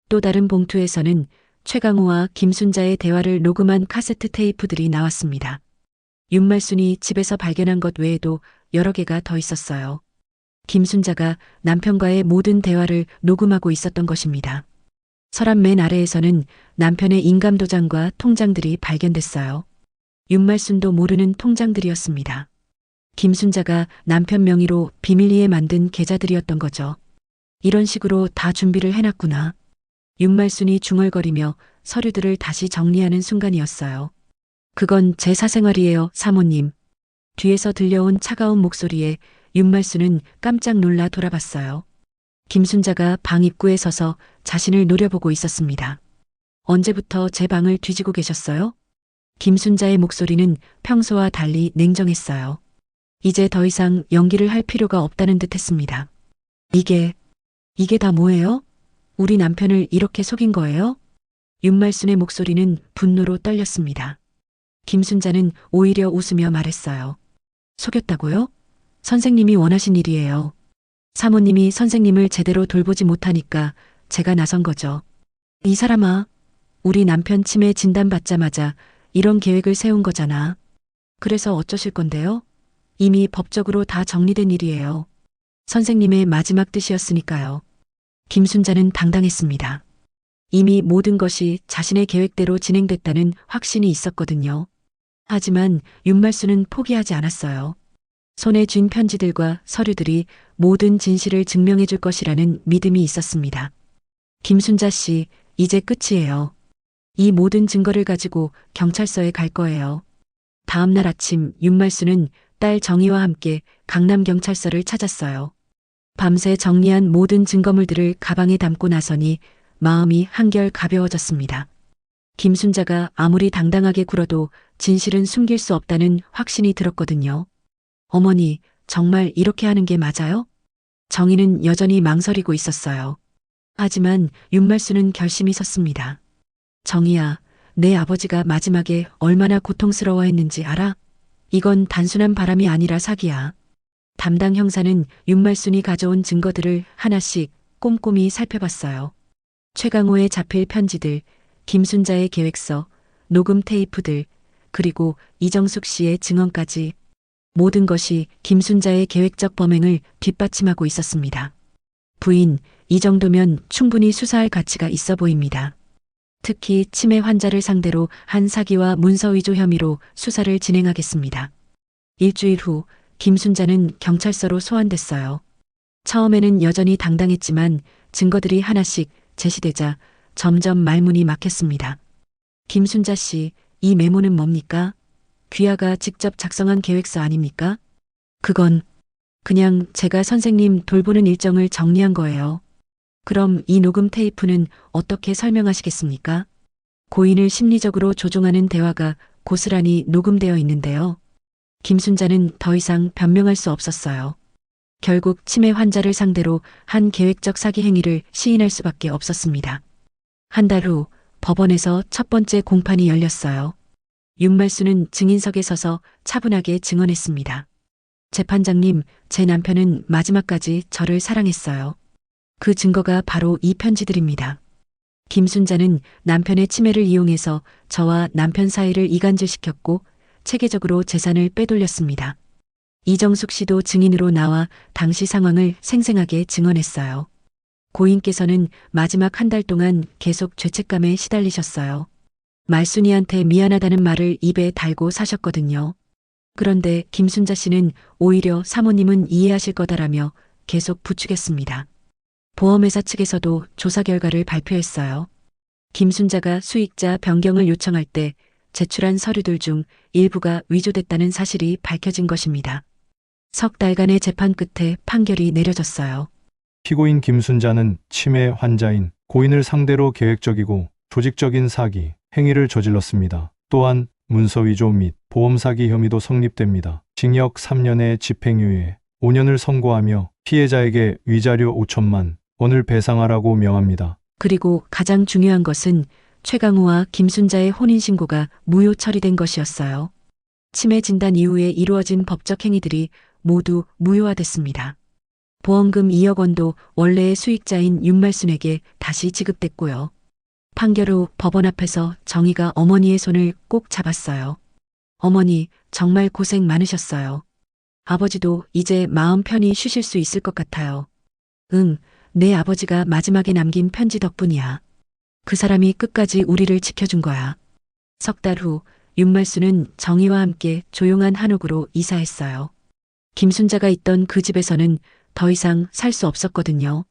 또 다른 봉투에서는 최강호와 김순자의 대화를 녹음한 카세트 테이프들이 나왔습니다. 윤말순이 집에서 발견한 것 외에도 여러 개가 더 있었어요. 김순자가 남편과의 모든 대화를 녹음하고 있었던 것입니다. 서랍 맨 아래에서는 남편의 인감도장과 통장들이 발견됐어요. 윤말순도 모르는 통장들이었습니다. 김순자가 남편 명의로 비밀리에 만든 계좌들이었던 거죠. 이런 식으로 다 준비를 해놨구나. 윤말순이 중얼거리며 서류들을 다시 정리하는 순간이었어요. 그건 제 사생활이에요, 사모님. 뒤에서 들려온 차가운 목소리에 윤말순은 깜짝 놀라 돌아봤어요. 김순자가 방 입구에 서서 자신을 노려보고 있었습니다. 언제부터 제 방을 뒤지고 계셨어요? 김순자의 목소리는 평소와 달리 냉정했어요. 이제 더 이상 연기를 할 필요가 없다는 듯 했습니다. 이게 다 뭐예요? 우리 남편을 이렇게 속인 거예요? 윤말순의 목소리는 분노로 떨렸습니다. 김순자는 오히려 웃으며 말했어요. 속였다고요? 선생님이 원하신 일이에요. 사모님이 선생님을 제대로 돌보지 못하니까 제가 나선 거죠. 이 사람아, 우리 남편 치매 진단받자마자 이런 계획을 세운 거잖아. 그래서 어쩌실 건데요? 이미 법적으로 다 정리된 일이에요. 선생님의 마지막 뜻이었으니까요. 김순자는 당당했습니다. 이미 모든 것이 자신의 계획대로 진행됐다는 확신이 있었거든요. 하지만 윤말수는 포기하지 않았어요. 손에 쥔 편지들과 서류들이 모든 진실을 증명해 줄 것이라는 믿음이 있었습니다. 김순자 씨, 이제 끝이에요. 이 모든 증거를 가지고 경찰서에 갈 거예요. 다음 날 아침 윤말수는 딸 정희와 함께 강남경찰서를 찾았어요. 밤새 정리한 모든 증거물들을 가방에 담고 나서니 마음이 한결 가벼워졌습니다. 김순자가 아무리 당당하게 굴어도 진실은 숨길 수 없다는 확신이 들었거든요. 어머니, 정말 이렇게 하는 게 맞아요? 정희는 여전히 망설이고 있었어요. 하지만 윤말수는 결심이 섰습니다. 정희야, 내 아버지가 마지막에 얼마나 고통스러워했는지 알아? 이건 단순한 바람이 아니라 사기야. 담당 형사는 윤말순이 가져온 증거들을 하나씩 꼼꼼히 살펴봤어요. 최강호의 자필 편지들, 김순자의 계획서, 녹음 테이프들, 그리고 이정숙 씨의 증언까지 모든 것이 김순자의 계획적 범행을 뒷받침하고 있었습니다. 부인, 이 정도면 충분히 수사할 가치가 있어 보입니다. 특히 치매 환자를 상대로 한 사기와 문서 위조 혐의로 수사를 진행하겠습니다. 일주일 후 김순자는 경찰서로 소환됐어요. 처음에는 여전히 당당했지만 증거들이 하나씩 제시되자 점점 말문이 막혔습니다. 김순자 씨, 이 메모는 뭡니까? 귀하가 직접 작성한 계획서 아닙니까? 그건 그냥 제가 선생님 돌보는 일정을 정리한 거예요. 그럼 이 녹음 테이프는 어떻게 설명하시겠습니까? 고인을 심리적으로 조종하는 대화가 고스란히 녹음되어 있는데요. 김순자는 더 이상 변명할 수 없었어요. 결국 치매 환자를 상대로 한 계획적 사기 행위를 시인할 수밖에 없었습니다. 한 달 후 법원에서 첫 번째 공판이 열렸어요. 윤말수는 증인석에 서서 차분하게 증언했습니다. 재판장님, 제 남편은 마지막까지 저를 사랑했어요. 그 증거가 바로 이 편지들입니다. 김순자는 남편의 치매를 이용해서 저와 남편 사이를 이간질시켰고 체계적으로 재산을 빼돌렸습니다. 이정숙 씨도 증인으로 나와 당시 상황을 생생하게 증언했어요. 고인께서는 마지막 한 달 동안 계속 죄책감에 시달리셨어요. 말순이한테 미안하다는 말을 입에 달고 사셨거든요. 그런데 김순자 씨는 오히려 사모님은 이해하실 거다라며 계속 부추겼습니다. 보험회사 측에서도 조사 결과를 발표했어요. 김순자가 수익자 변경을 요청할 때 제출한 서류들 중 일부가 위조됐다는 사실이 밝혀진 것입니다. 석 달간의 재판 끝에 판결이 내려졌어요. 피고인 김순자는 치매 환자인 고인을 상대로 계획적이고 조직적인 사기, 행위를 저질렀습니다. 또한 문서 위조 및 보험 사기 혐의도 성립됩니다. 징역 3년에 집행유예 5년을 선고하며 피해자에게 위자료 5천만 원을 배상하라고 명합니다. 그리고 가장 중요한 것은 최강우와 김순자의 혼인신고가 무효 처리된 것이었어요. 치매 진단 이후에 이루어진 법적 행위들이 모두 무효화됐습니다. 보험금 2억 원도 원래의 수익자인 윤말순에게 다시 지급됐고요. 판결 후 법원 앞에서 정의가 어머니의 손을 꼭 잡았어요. 어머니, 정말 고생 많으셨어요. 아버지도 이제 마음 편히 쉬실 수 있을 것 같아요. 응, 내 아버지가 마지막에 남긴 편지 덕분이야. 그 사람이 끝까지 우리를 지켜준 거야. 석 달 후 윤말순은 정의와 함께 조용한 한옥으로 이사했어요. 김순자가 있던 그 집에서는 더 이상 살 수 없었거든요.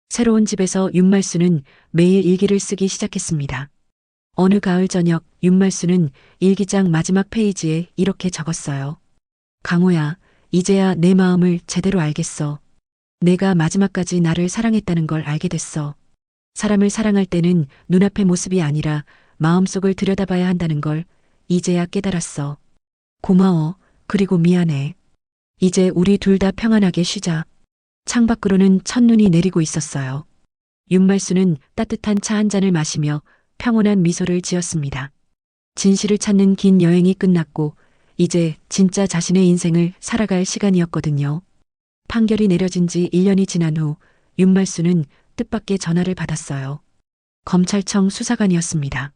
새로운 집에서 윤말순은 매일 일기를 쓰기 시작했습니다. 어느 가을 저녁 윤말순은 일기장 마지막 페이지에 이렇게 적었어요. 강호야, 이제야 내 마음을 제대로 알겠어. 내가 마지막까지 나를 사랑했다는 걸 알게 됐어. 사람을 사랑할 때는 눈앞의 모습이 아니라 마음속을 들여다봐야 한다는 걸 이제야 깨달았어. 고마워. 그리고 미안해. 이제 우리 둘 다 평안하게 쉬자. 창밖으로는 첫눈이 내리고 있었어요. 윤말순은 따뜻한 차 한 잔을 마시며 평온한 미소를 지었습니다. 진실을 찾는 긴 여행이 끝났고 이제 진짜 자신의 인생을 살아갈 시간이었거든요. 판결이 내려진 지 1년이 지난 후 윤말순은 뜻밖의 전화를 받았어요. 검찰청 수사관이었습니다.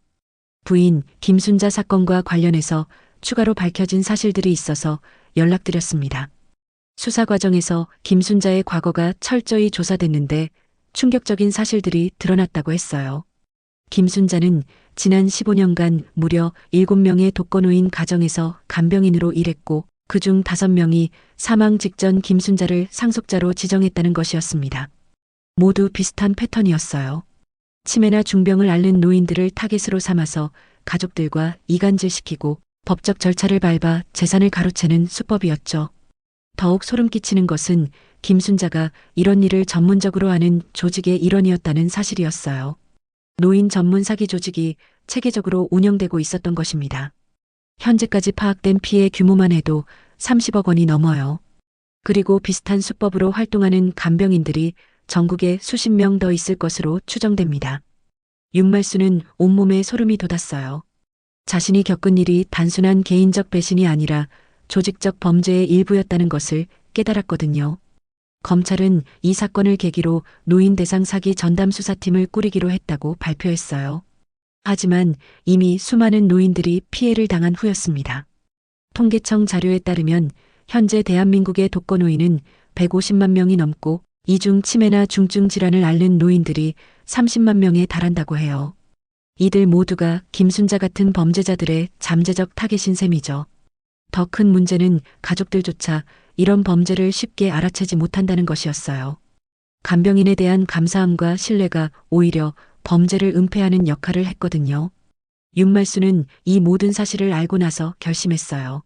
부인 김순자 사건과 관련해서 추가로 밝혀진 사실들이 있어서 연락드렸습니다. 수사 과정에서 김순자의 과거가 철저히 조사됐는데 충격적인 사실들이 드러났다고 했어요. 김순자는 지난 15년간 무려 7명의 독거노인 가정에서 간병인으로 일했고 그중 5명이 사망 직전 김순자를 상속자로 지정했다는 것이었습니다. 모두 비슷한 패턴이었어요. 치매나 중병을 앓는 노인들을 타겟으로 삼아서 가족들과 이간질시키고 법적 절차를 밟아 재산을 가로채는 수법이었죠. 더욱 소름 끼치는 것은 김순자가 이런 일을 전문적으로 하는 조직의 일원이었다는 사실이었어요. 노인 전문 사기 조직이 체계적으로 운영되고 있었던 것입니다. 현재까지 파악된 피해 규모만 해도 30억 원이 넘어요. 그리고 비슷한 수법으로 활동하는 간병인들이 전국에 수십 명 더 있을 것으로 추정됩니다. 윤말순은 온몸에 소름이 돋았어요. 자신이 겪은 일이 단순한 개인적 배신이 아니라 조직적 범죄의 일부였다는 것을 깨달았거든요. 검찰은 이 사건을 계기로 노인 대상 사기 전담 수사팀을 꾸리기로 했다고 발표했어요. 하지만 이미 수많은 노인들이 피해를 당한 후였습니다. 통계청 자료에 따르면 현재 대한민국의 독거노인은 150만 명이 넘고 이 중 치매나 중증 질환을 앓는 노인들이 30만 명에 달한다고 해요. 이들 모두가 김순자 같은 범죄자들의 잠재적 타겟인 셈이죠. 더 큰 문제는 가족들조차 이런 범죄를 쉽게 알아채지 못한다는 것이었어요. 간병인에 대한 감사함과 신뢰가 오히려 범죄를 은폐하는 역할을 했거든요. 윤말순은 이 모든 사실을 알고 나서 결심했어요.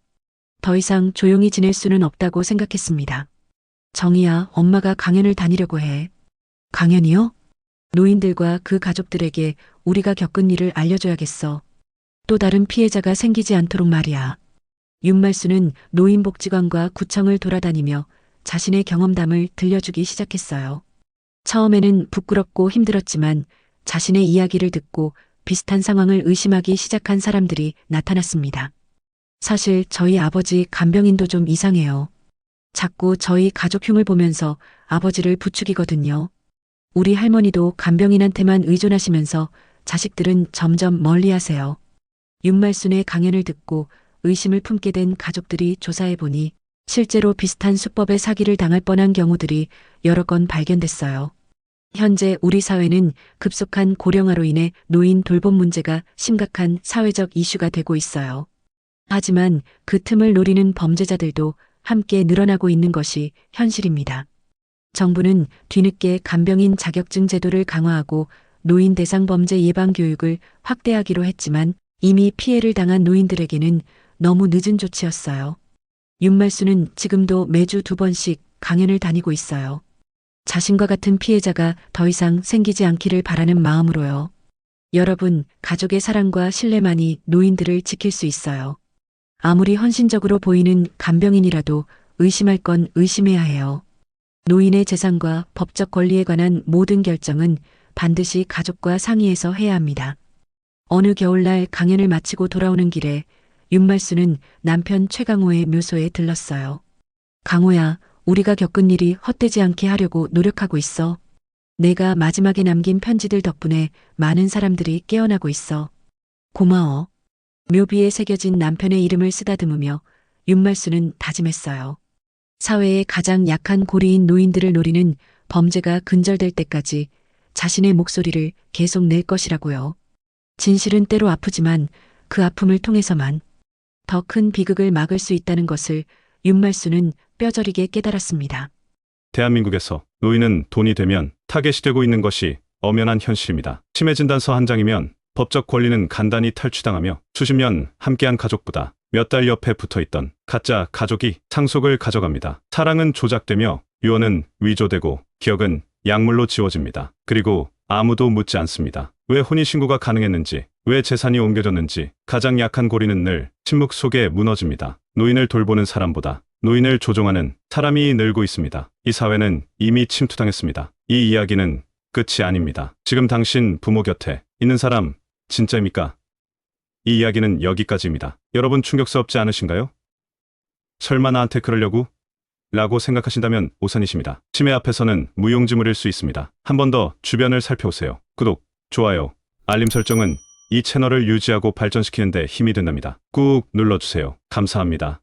더 이상 조용히 지낼 수는 없다고 생각했습니다. 정희야, 엄마가 강연을 다니려고 해. 강연이요? 노인들과 그 가족들에게 우리가 겪은 일을 알려줘야겠어. 또 다른 피해자가 생기지 않도록 말이야. 윤말순은 노인복지관과 구청을 돌아다니며 자신의 경험담을 들려주기 시작했어요. 처음에는 부끄럽고 힘들었지만 자신의 이야기를 듣고 비슷한 상황을 의심하기 시작한 사람들이 나타났습니다. 사실 저희 아버지 간병인도 좀 이상해요. 자꾸 저희 가족 흉을 보면서 아버지를 부추기거든요. 우리 할머니도 간병인한테만 의존하시면서 자식들은 점점 멀리하세요. 윤말순의 강연을 듣고 의심을 품게 된 가족들이 조사해보니 실제로 비슷한 수법의 사기를 당할 뻔한 경우들이 여러 건 발견됐어요. 현재 우리 사회는 급속한 고령화로 인해 노인 돌봄 문제가 심각한 사회적 이슈가 되고 있어요. 하지만 그 틈을 노리는 범죄자들도 함께 늘어나고 있는 것이 현실입니다. 정부는 뒤늦게 간병인 자격증 제도를 강화하고 노인 대상 범죄 예방 교육을 확대하기로 했지만 이미 피해를 당한 노인들에게는 너무 늦은 조치였어요. 윤말수는 지금도 매주 2번씩 강연을 다니고 있어요. 자신과 같은 피해자가 더 이상 생기지 않기를 바라는 마음으로요. 여러분, 가족의 사랑과 신뢰만이 노인들을 지킬 수 있어요. 아무리 헌신적으로 보이는 간병인이라도 의심할 건 의심해야 해요. 노인의 재산과 법적 권리에 관한 모든 결정은 반드시 가족과 상의해서 해야 합니다. 어느 겨울날 강연을 마치고 돌아오는 길에 윤말수는 남편 최강호의 묘소에 들렀어요. 강호야, 우리가 겪은 일이 헛되지 않게 하려고 노력하고 있어. 내가 마지막에 남긴 편지들 덕분에 많은 사람들이 깨어나고 있어. 고마워. 묘비에 새겨진 남편의 이름을 쓰다듬으며 윤말수는 다짐했어요. 사회의 가장 약한 고리인 노인들을 노리는 범죄가 근절될 때까지 자신의 목소리를 계속 낼 것이라고요. 진실은 때로 아프지만 그 아픔을 통해서만 더 큰 비극을 막을 수 있다는 것을 윤말수는 뼈저리게 깨달았습니다. 대한민국에서 노인은 돈이 되면 타겟이 되고 있는 것이 엄연한 현실입니다. 치매 진단서 한 장이면 법적 권리는 간단히 탈취당하며 수십 년 함께한 가족보다 몇 달 옆에 붙어있던 가짜 가족이 상속을 가져갑니다. 사랑은 조작되며 유언은 위조되고 기억은 약물로 지워집니다. 그리고 아무도 묻지 않습니다. 왜 혼인신고가 가능했는지, 왜 재산이 옮겨졌는지. 가장 약한 고리는 늘 침묵 속에 무너집니다. 노인을 돌보는 사람보다 노인을 조종하는 사람이 늘고 있습니다. 이 사회는 이미 침투당했습니다. 이 이야기는 끝이 아닙니다. 지금 당신 부모 곁에 있는 사람 진짜입니까? 이 이야기는 여기까지입니다. 여러분 충격스럽지 않으신가요? 설마 나한테 그러려고? 라고 생각하신다면 오산이십니다. 치매 앞에서는 무용지물일 수 있습니다. 한 번 더 주변을 살펴보세요. 구독, 좋아요, 알림 설정은 이 채널을 유지하고 발전시키는 데 힘이 된답니다. 꾹 눌러주세요. 감사합니다.